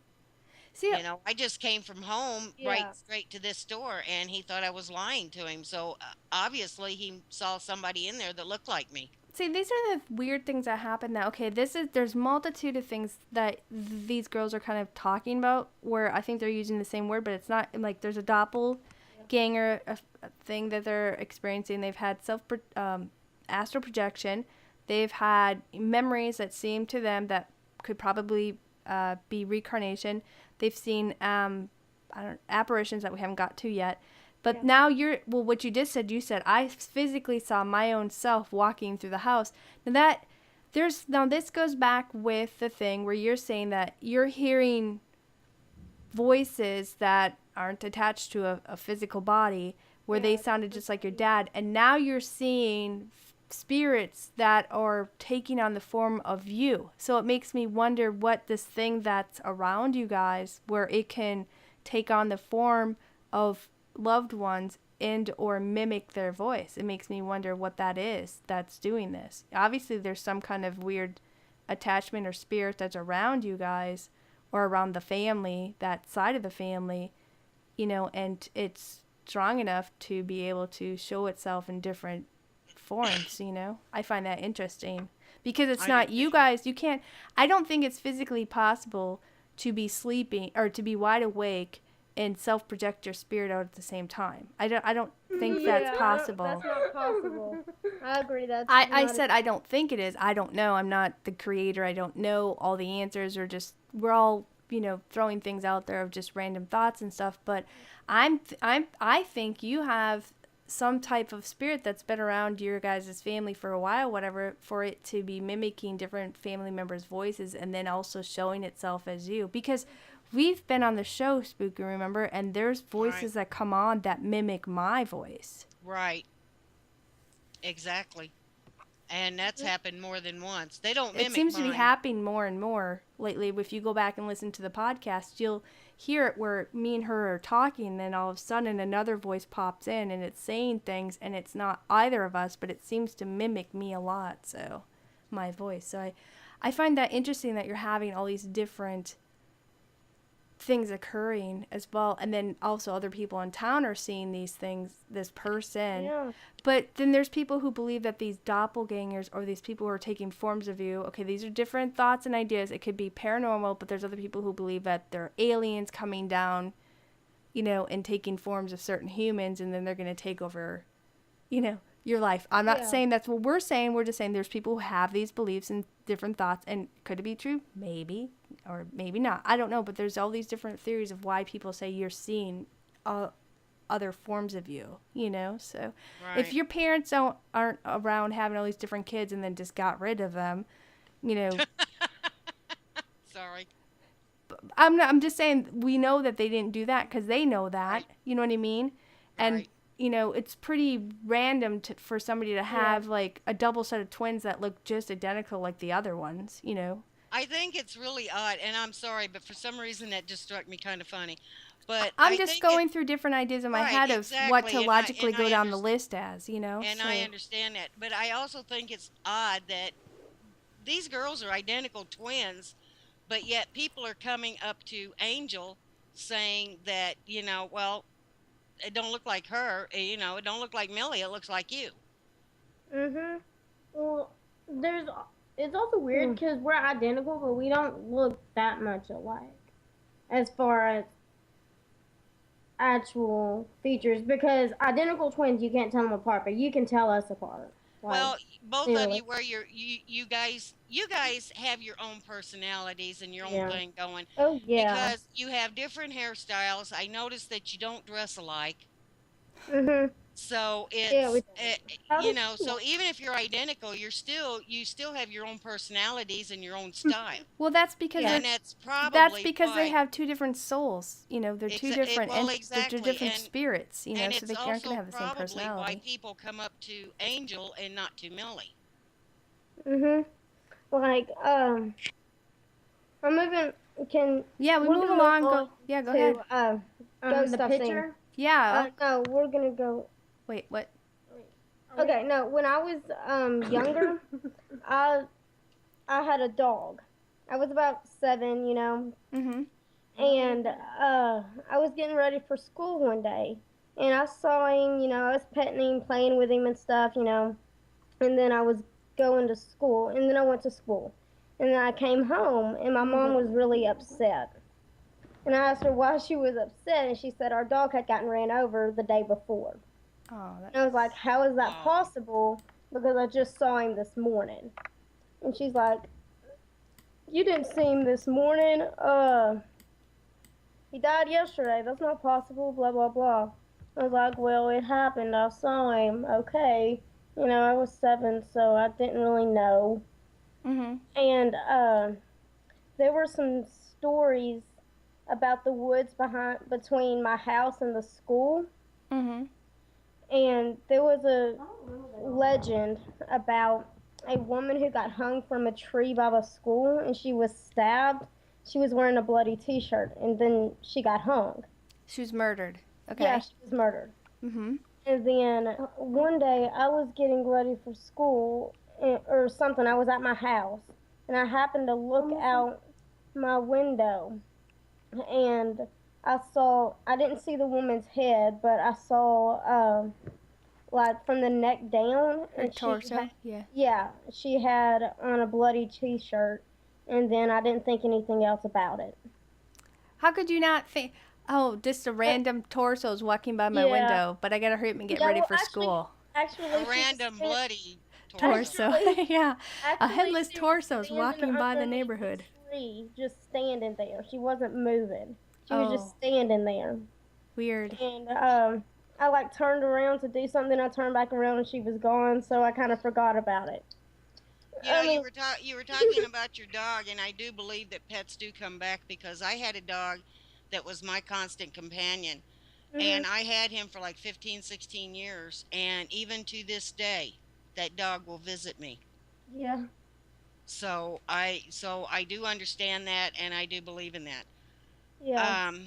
see, You know, I just came from home right Yeah. straight to this store, and he thought I was lying to him. So obviously, he saw somebody in there that looked like me. See, these are the weird things that happen now. Okay, there's multitude of things that these girls are kind of talking about where I think they're using the same word, but it's not like there's a doppelganger a thing that they're experiencing. They've had astral projection. They've had memories that seem to them that could probably be reincarnation. They've seen apparitions that we haven't got to yet. But now what you just said, you said, I physically saw my own self walking through the house. Now this goes back with the thing where you're saying that you're hearing voices that aren't attached to a physical body where they sounded just like your dad. And now you're seeing spirits that are taking on the form of you. So it makes me wonder what this thing that's around you guys, where it can take on the form of loved ones and or mimic their voice. It makes me wonder what that is that's doing this. Obviously there's some kind of weird attachment or spirit that's around you guys or around the family, that side of the family, and it's strong enough to be able to show itself in different forms. I find that interesting because it's I do not you too. guys. You can't, I don't think it's physically possible to be sleeping or to be wide awake and self project your spirit out at the same time. I don't think that's Yeah, possible. that's not possible. I agree. That's I not. said I don't think it is. I don't know. I'm not the creator. I don't know all the answers, or just we're all throwing things out there of just random thoughts and stuff. But I think you have some type of spirit that's been around your guys' family for a while, whatever, for it to be mimicking different family members' voices and then also showing itself as you. Because we've been on the show, Spooky, remember, and there's Right. voices that come on that mimic my voice. Right. Exactly. And that's happened more than once. They don't It mimic seems to be mine. happening more and more lately. If you go back and listen to the podcast, you'll hear it where me and her are talking, and then all of a sudden another voice pops in and it's saying things, and it's not either of us, but it seems to mimic me a lot. So, my voice. So I find that interesting that you're having all these different things occurring as well, and then also other people in town are seeing these things, this person. Yeah. But then there's people who believe that these doppelgangers, or these people who are taking forms of you, okay, these are different thoughts and ideas. It could be paranormal, but there's other people who believe that they're aliens coming down, and taking forms of certain humans, and then they're going to take over, your life. I'm not Yeah. saying that's what we're saying. We're just saying there's people who have these beliefs and different thoughts. And could it be true? Maybe, or maybe not. I don't know. But there's all these different theories of why people say you're seeing other forms of you. So if Right. your parents aren't around having all these different kids and then just got rid of them, you know, Sorry. I'm just saying we know that they didn't do that because they know that. Right. You know what I mean? And Right. it's pretty random for somebody to Yeah. have like a double set of twins that look just identical like the other ones. I think it's really odd, and I'm sorry, but for some reason that just struck me kind of funny. But I'm I just think it going through different ideas in my right, head of what to exactly, logically and go I down the understand. list as. And I So understand that, but I also think it's odd that these girls are identical twins, but yet people are coming up to Angel saying that, well, it don't look like her, it don't look like Millie, it looks like you. Mhm. Well, there's. It's also weird because we're identical, but we don't look that much alike as far as actual features. Because identical twins, you can't tell them apart, but you can tell us apart. Like, Well, both of clearly. you where you guys have your own personalities and your own Yeah. thing going Oh yeah. because you have different hairstyles. I noticed that you don't dress alike. Mhm. So Yeah. We. How does she so even if you're identical, you still have your own personalities and your own style. well, And Yeah. that's that's probably because they why have two different souls. They're two different well, they're two exactly. different spirits. And So it's they aren't gonna also have the same probably why personality. people come up to Angel and not to Millie. Mhm. Like I'm moving. Can Yeah, we we're move gonna move along. on Go. Yeah, go ahead. to ghost the stuff scene. picture? Yeah. No, we're gonna go. Wait. What? Okay, no. When I was younger, I I had a dog. I was about 7, Mhm. and I was getting ready for school one day, and I saw him. I was petting him, playing with him and stuff. And then I was going to school, and then I went to school, and then I came home, and my mom was really upset. And I asked her why she was upset, and she said our dog had gotten ran over the day before. Oh, that. And I was like, how is that Oh, possible? Because I just saw him this morning. And she's like, you didn't see him this morning. He died yesterday. That's not possible. Blah blah blah. I was like, well, it happened. I saw him. Okay. I was 7, so I didn't really know. Mhm. And there were some stories about the woods between my house and the school. Mhm. And there was a legend about a woman who got hung from a tree by the school, and she was stabbed. She was wearing a bloody T-shirt, and then she got hung. She was murdered. Yeah, Okay. she was murdered. Mhm. And then one day I was getting ready for school or something. I was at my house, and I happened to look out my window, and I didn't see the woman's head, but I saw like from the neck down, Her and torso. Yeah. she had on a bloody t-shirt, and then I didn't think anything else about it. How could you not think? Oh, just a random torso's walking by my Yeah. window, but I gotta hurry up and get Yeah, ready well, for school. A actually, she was random bloody torso. Torso. Actually, Yeah. A actually, headless she was torso's standing walking by the underneath neighborhood. a tree, just standing there. She wasn't moving. She was Oh, just standing there. weird. And I like turned around to do something. I turned back around and she was gone. So I kind of forgot about it. You know, I mean, you were talking about your dog, and I do believe that pets do come back because I had a dog that was my constant companion, mhm, and I had him for like 15, 16 years, and even to this day, that dog will visit me. yeah, So I do understand that, and I do believe in that. yeah, Um,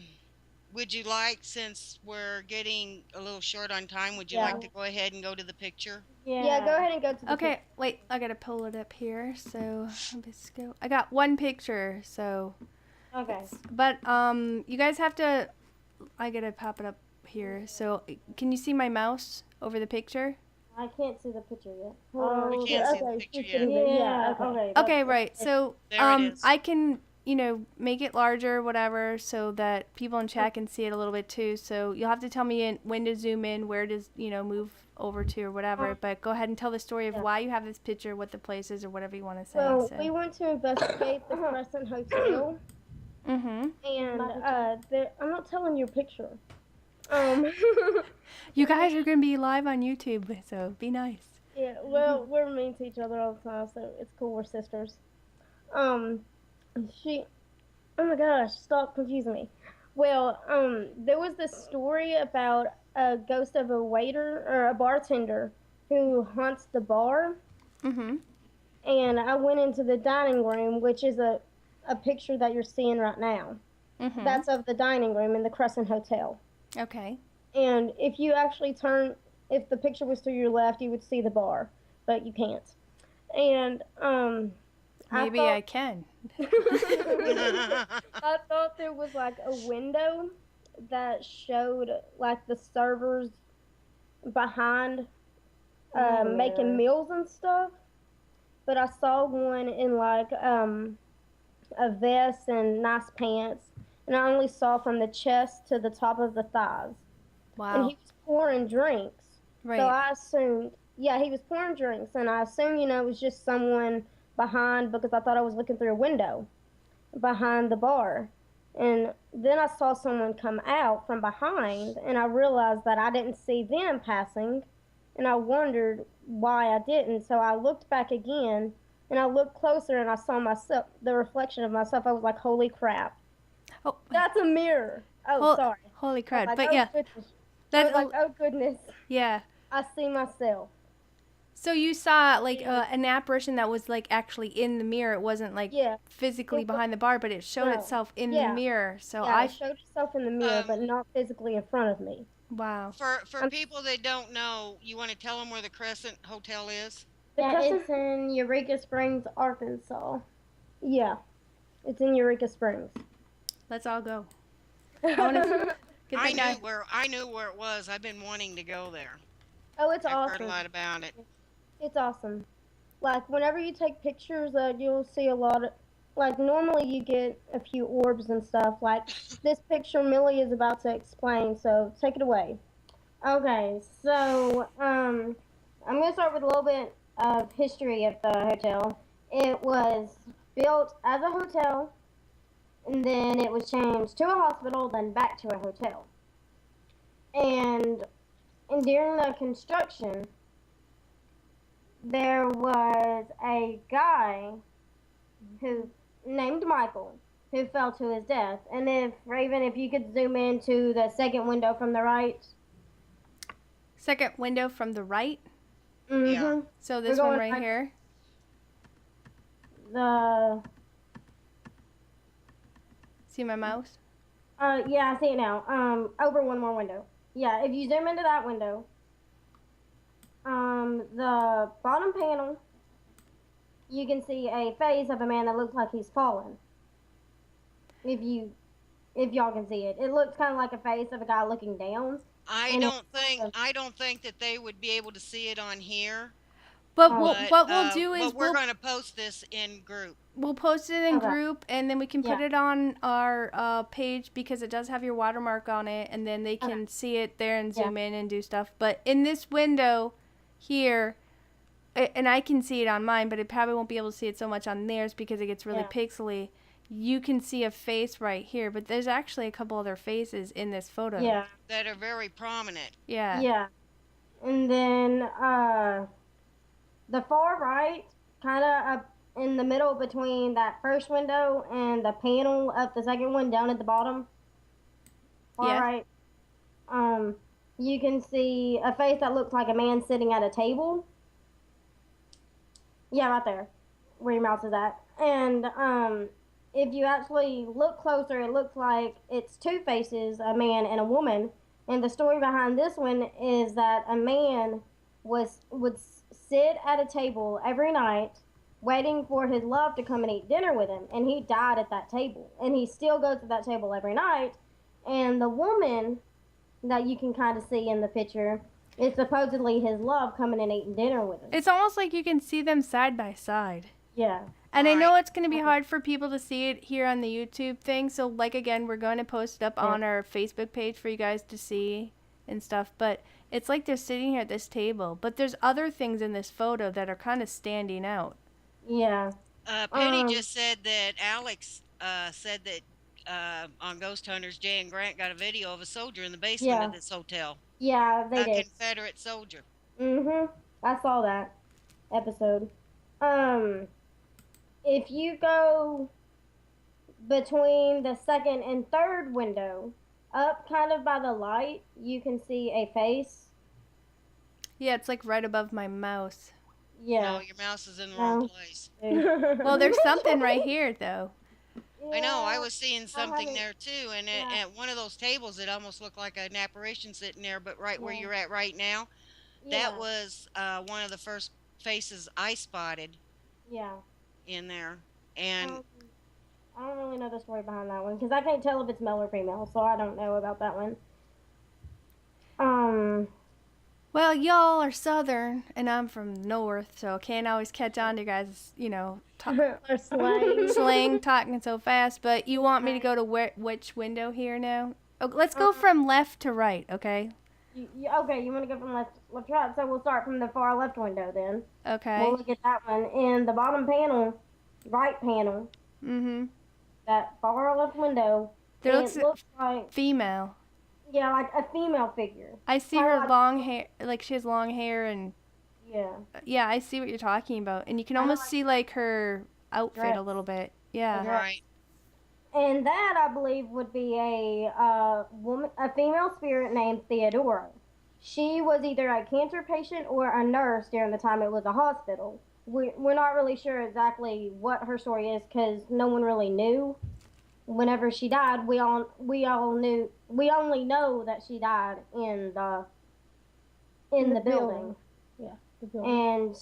would you like, since we're getting a little short on time, would you like yeah, to go ahead and go to the picture? yeah. Go ahead and go to the Okay, wait, I gotta pull it up here. So let's go. I got one picture, so Okay. but you guys have to. I gotta pop it up here. So can you see my mouse over the picture? I can't see the picture yet. We Oh, can't see the okay. picture She's yet. getting it. Yeah. Okay. Okay, right. So There it is. I can make it larger, whatever, so that people in chat can see it a little bit too. So you'll have to tell me when to zoom in, where to move over to or whatever. But go ahead and tell the story of why you have this picture, what the place is, or whatever you want to say. Well, So. we went to investigate the Crescent Hotel, Mhm. and I'm not telling your picture. Um, You guys are gonna be live on YouTube, so be nice. yeah. Well, we're mean to each other all the time, so it's cool. We're sisters. Um, she. Oh my gosh! Stop confusing me. Well, there was this story about a ghost of a waiter or a bartender who haunts the bar, Mhm. and I went into the dining room, which is a picture that you're seeing right now. Mhm. That's of the dining room in the Crescent Hotel. Okay. And if you actually if the picture was to your left, you would see the bar, but you can't. And Maybe I can. I thought there was like a window that showed like the servers behind making meals and stuff, but I saw one in like a vest and nice pants, and I only saw from the chest to the top of the thighs. And Wow. he was pouring drinks. Right. So I assumed, yeah, he was pouring drinks, and I assumed, it was just someone behind because I thought I was looking through a window behind the bar. And then I saw someone come out from behind, and I realized that I didn't see them passing, and I wondered why I didn't. So I looked back again, and I looked closer, and I saw myself, the reflection of myself. I was like, holy crap. Oh. That's a mirror. Oh, sorry. Holy crap! Like, but oh, yeah, goodness. I that was like, oh goodness, yeah. I see myself. So you saw like an apparition that was like actually in the mirror. It wasn't like physically behind the bar, but it showed itself in the mirror. So it showed itself in the mirror, but not physically in front of me. Wow. For people that don't know, you want to tell them where the Crescent Hotel is? It's in Eureka Springs, Arkansas. Yeah, it's in Eureka Springs. Let's all go. I want to get that guy. I knew where it was. I've been wanting to go there. Oh, it's I've awesome. heard a lot about it. It's awesome. Like whenever you take pictures, you'll see a lot of. Like normally you get a few orbs and stuff. Like this picture Millie is about to explain, so take it away. Okay, so I'm gonna start with a little bit of history of the hotel. It was built as a hotel, and then it was changed to a hospital, then back to a hotel. And during the construction, there was a guy who named Michael who fell to his death. And if Raven, if you could zoom into the second window from the right. Second window from the right. Mm-hmm. Yeah. So this one right here. See my mouse? Yeah, I see it now. Over one more window. Yeah, if you zoom into that window, the bottom panel, you can see a face of a man that looks like he's fallen. If you if y'all can see it, it looks kind of like a face of a guy looking down, I and don't think I don't think that they would be able to see it on here, But oh, but what we'll do is we're going to post this in group. we'll post it in okay, group, and then we can put yeah, it on our page because it does have your watermark on it, and then they okay, can see it there and yeah, zoom in and do stuff. But in this window here, and I can see it on mine, but it probably won't be able to see it so much on theirs because it gets really yeah, pixely. You can see a face right here, but there's actually a couple other faces in this photo. yeah, That are very prominent. Yeah. yeah. And then the far right, kind of up in the middle between that first window and the panel of the second one down at the bottom, far Yeah. right, um, you can see a face that looks like a man sitting at a table. Yeah, right there, where your mouse is at. And if you actually look closer, it looks like it's two faces, a man and a woman. And the story behind this one is that a man would sit at a table every night, waiting for his love to come and eat dinner with him, and he died at that table. And he still goes to that table every night. And the woman that you can kind of see in the picture is supposedly his love coming and eating dinner with him. It's almost like you can see them side by side. Yeah. And I know Right. it's going to be hard for people to see it here on the YouTube thing. So, like, again, we're going to post it up on our Facebook page for you guys to see and stuff. But it's like they're sitting here at this table. But there's other things in this photo that are kind of standing out. Yeah. Penny just said that Alex said that on Ghost Hunters, Jay and Grant got a video of a soldier in the basement Yeah. of this hotel. Yeah, they A did. Confederate soldier. I saw that episode. If you go between the second and third window, up kind of by the light, you can see a face. Yeah, it's like right above my mouse. Yeah. No, your mouse is in the wrong No. place. Well, there's something right here, though. I know. I Yeah, was seeing something haven't- there too, and yeah. at one of those tables, it almost looked like an apparition sitting there. But right where Yeah. you're at right now, Yeah. that was one of the first faces I spotted Yeah. in there. And I don't really know the story behind that one because I can't tell if it's male or female, so I don't know about that one. Well, y'all are southern, and I'm from north, so I can't always catch on to you guys, Or slang. slang talking so fast. But you want me to go to which window here now? Oh, let's go from left to right, okay? Okay, you want to go from left to right, so we'll start from the far left window then. Okay. We'll look at that one. In the bottom panel, right panel, that far left window, There it looks like, female. yeah, like a female figure. I see Kinda her like- long hair, like she has long hair, and Yeah. I see what you're talking about. And you can Kinda almost like see like her outfit a dress. little bit. Yeah. Okay. right, And that, I believe, would be a female spirit named Theodora. She was either a cancer patient or a nurse during the time it was a hospital. We're not really sure exactly what her story is because no one really knew. Whenever she died, we only know that she died in the building. Yeah, the building. And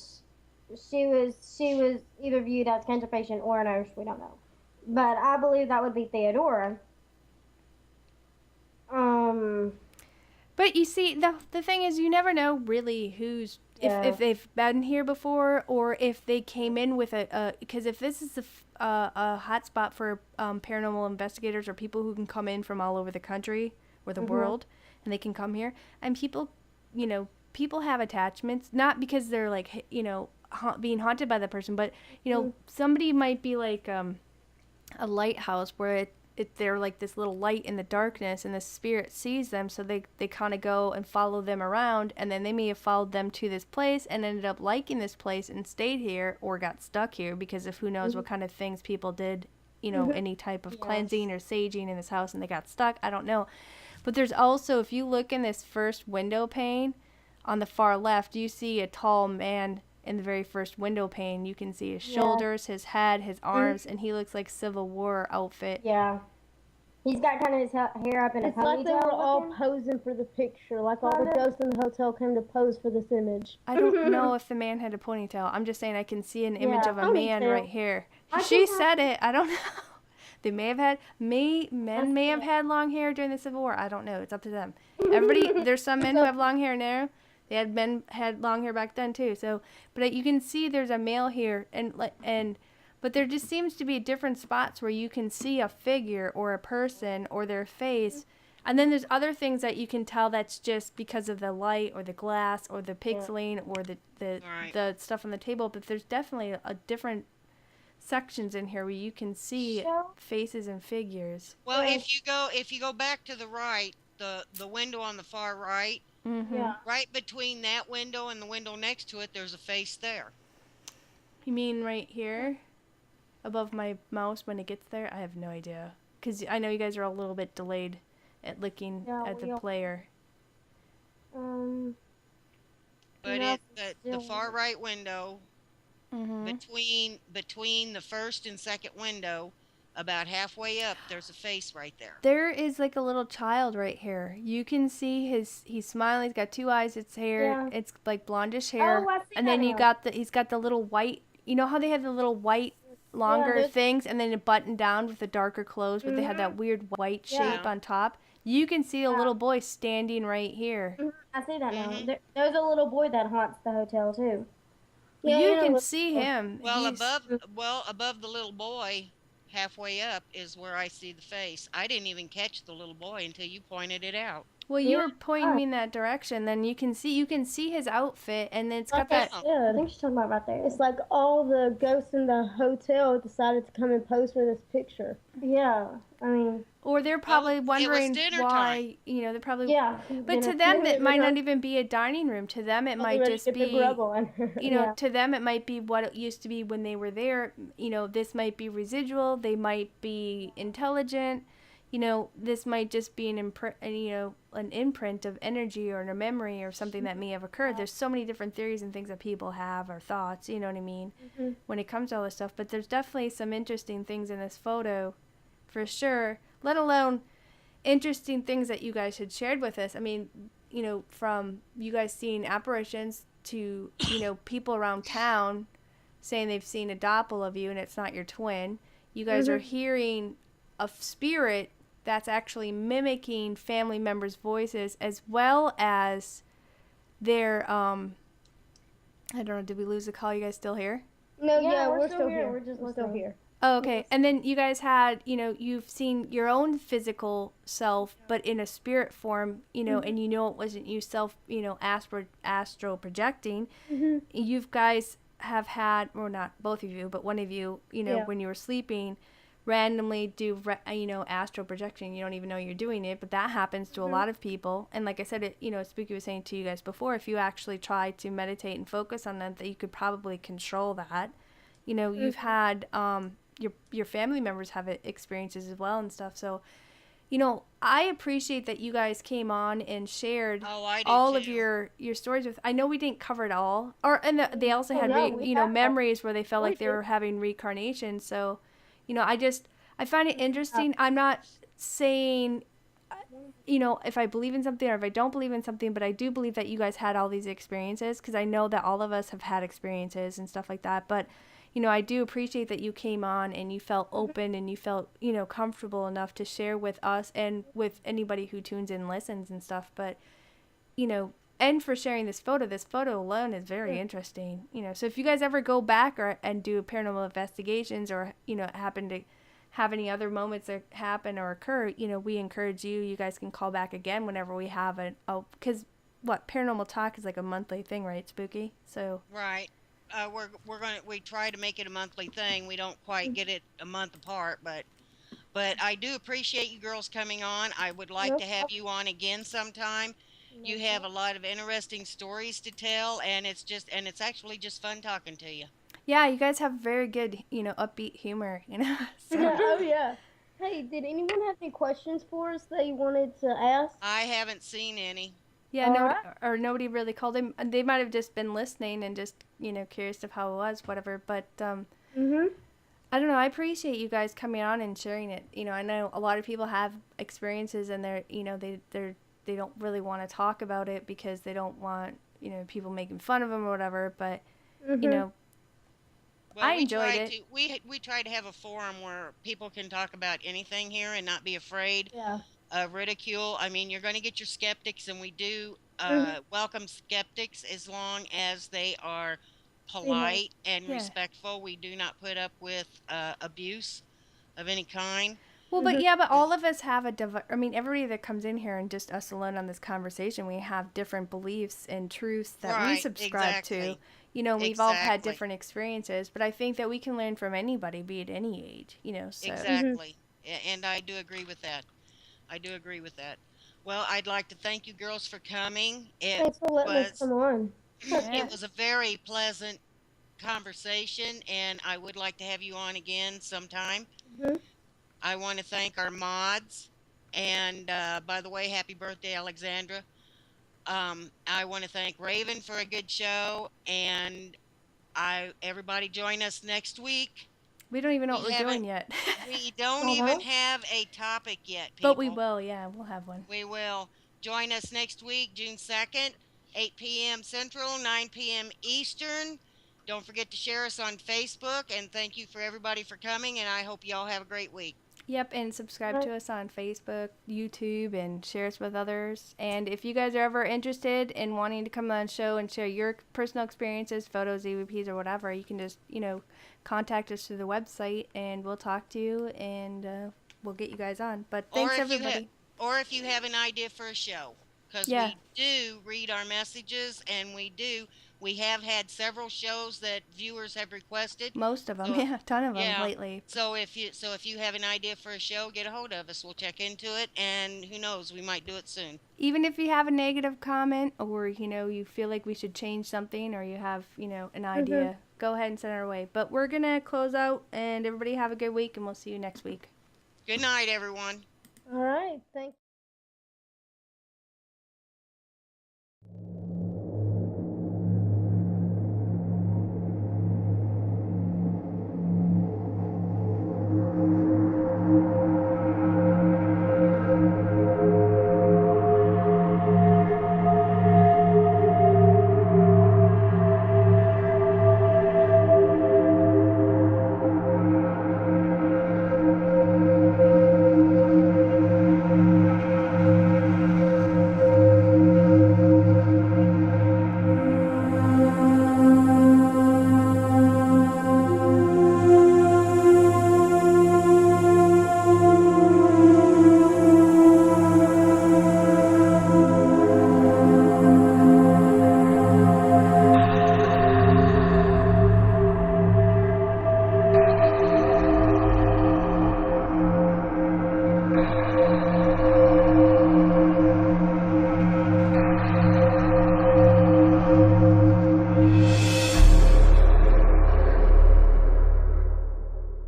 she was either viewed as a cancer patient or a nurse. We don't know, but I believe that would be Theodora. But you see, the thing is, you never know really who's if they've been here before or if they came in with because if this is a hot spot for paranormal investigators or people who can come in from all over the country or the world, and they can come here, and people have attachments, not because they're like being haunted by the person, but somebody might be like a lighthouse where they're like this little light in the darkness, and the spirit sees them, so they kind of go and follow them around, and then they may have followed them to this place and ended up liking this place and stayed here or got stuck here because of who knows what kind of things people did, any type of cleansing or saging in this house, and they got stuck. I don't know. But there's also, if you look in this first window pane on the far left, you see a tall man in the very first window pane. You can see his shoulders, his head, his arms, and he looks like Civil War outfit. Yeah. He's got kind of his hair up in a It's like they ponytail. were all looking. posing for the picture, like all the ghosts in the hotel came to pose for this image. I don't know if the man had a ponytail. I'm just saying I can see an image of a man ponytail. right here. I She can said it. I don't know. They may have had men may have had long hair during the Civil War. I don't know. It's up to them. Everybody, there's some men who have long hair now. They had men had long hair back then too. So, but you can see there's a male here, but there just seems to be different spots where you can see a figure or a person or their face. And then there's other things that you can tell that's just because of the light or the glass or the pixeling or the stuff on the table. But there's definitely a different sections in here where you can see faces and figures. Well, if you go back to the right, the window on the far right, Mm-hmm. right between that window and the window next to it, there's a face there. You mean right here? Above my mouse when it gets there? I have no idea. Because I know you guys are a little bit delayed at looking at the player. But it's the far right window, between the first and second window, about halfway up, there's a face right there. There is like a little child right here. You can see he's smiling. He's got two eyes. It's hair. It's like blondish hair. Oh, I see and that then now. he's got the little white. You know how they have the little white longer things, and then it buttoned down with the darker clothes, but they have that weird white shape on top. You can see a little boy standing right here. I see that now. There's a little boy that haunts the hotel too. You can see him. Well, above the little boy, halfway up is where I see the face. I didn't even catch the little boy until you pointed it out. Well, you were pointing me in that direction. Then you can see his outfit, and then it's got that. Yeah, I think she's talking about right there. It's like all the ghosts in the hotel decided to come and pose for this picture. Yeah, I mean. Or they're probably wondering why, they're probably. Yeah. But to them, it might not even be a dining room. To them, it might just be. To them, it might be what it used to be when they were there. This might be residual. They might be intelligent. This might just be an imprint of energy or a memory or something that may have occurred. There's so many different theories and things that people have or thoughts, you know what I mean, when it comes to all this stuff. But there's definitely some interesting things in this photo, for sure, let alone interesting things that you guys had shared with us. I mean, from you guys seeing apparitions to, people around town saying they've seen a doppel of you and it's not your twin. You guys are hearing a spirit that's actually mimicking family members' voices, as well as their I don't know, did we lose the call? You guys still here? No, yeah, we're still here. We're still here. Oh, okay. And then you guys had, you've seen your own physical self, but in a spirit form, and it wasn't you self, astral projecting. You guys have had, or not both of you, but one of you, when you were sleeping, randomly do astral projection. You don't even know you're doing it, but that happens to a lot of people. And like I said, Spooky was saying to you guys before, if you actually try to meditate and focus on that you could probably control that. You've had your family members have experiences as well and stuff. So I appreciate that you guys came on and shared all of your stories with. I know we didn't cover it all, they also had memories where they felt like they were having reincarnation. So I find it interesting. I'm not saying, if I believe in something or if I don't believe in something, but I do believe that you guys had all these experiences, because I know that all of us have had experiences and stuff like that. But, I do appreciate that you came on and you felt open and you felt, comfortable enough to share with us and with anybody who tunes in and listens and stuff. But, and for sharing this photo alone is very interesting. So if you guys ever go back and do paranormal investigations or, happen to have any other moments that happen or occur, we encourage you guys can call back again whenever we have because Paranormal Talk is like a monthly thing, right, Spooky? So right. We try to make it a monthly thing. We don't quite get it a month apart, but I do appreciate you girls coming on. I would like to have you on again sometime. You have a lot of interesting stories to tell, and it's actually just fun talking to you. Yeah, you guys have very good, upbeat humor, So. Oh, yeah. Hey, did anyone have any questions for us that you wanted to ask? I haven't seen any. Yeah, nobody really called him. They might have just been listening and just, curious of how it was, whatever. But, I don't know. I appreciate you guys coming on and sharing it. I know a lot of people have experiences and they're, they don't really want to talk about it because they don't want, people making fun of them or whatever. But, Well, I enjoyed it. we try to have a forum where people can talk about anything here and not be afraid Yeah. of ridicule. I mean, you're going to get your skeptics, and we do Mm-hmm. welcome skeptics as long as they are Yeah. polite and Yeah. respectful. We do not put up with abuse of any kind. Well, but Mm-hmm. yeah, but all of us have I mean, everybody that comes in here and just us alone on this conversation, we have different beliefs and truths that we Right, subscribe to. exactly. You know, we've all had Exactly. different experiences, but I think that we can learn from anybody, be it any age, you know, so. Mm-hmm. Exactly. And I do agree with that. I do agree with that. Well, I'd like to thank you girls for coming. Thanks for letting us Was come on. it Yeah. was a very pleasant conversation, and I would like to have you on again sometime. Mm-hmm. I want to thank our mods, and by the way, happy birthday, Alexandra. I want to thank Raven for a good show, and I everybody join us next week. We don't even know We what we're haven't doing yet. we don't Uh even huh. have a topic yet, But we people. will, yeah, we'll have one. We will join us next week, June 2nd, 8 p.m. Central, 9 p.m. Eastern. Don't forget to share us on Facebook, and thank you for everybody for coming, and I hope you all have a great week. Yep, and subscribe All to right. us on Facebook, YouTube, and share us with others. And if you guys are ever interested in wanting to come on the show and share your personal experiences, photos, EVPs, or whatever, you can just, contact us through the website and we'll talk to you and we'll get you guys on. But Or thanks, if you have everybody. or if you have an idea for a show, because Yeah, we do read our messages, and we have had several shows that viewers have requested. most of them. So Yeah, a ton of them yeah. lately. So if you have an idea for a show, get a hold of us. We'll check into it, and who knows, we might do it soon. Even if you have a negative comment or, you feel like we should change something or you have, an Mm-hmm. idea, go ahead and send it our way. But we're going to close out and everybody have a good week and we'll see you next week. Good night, everyone. All right. Thank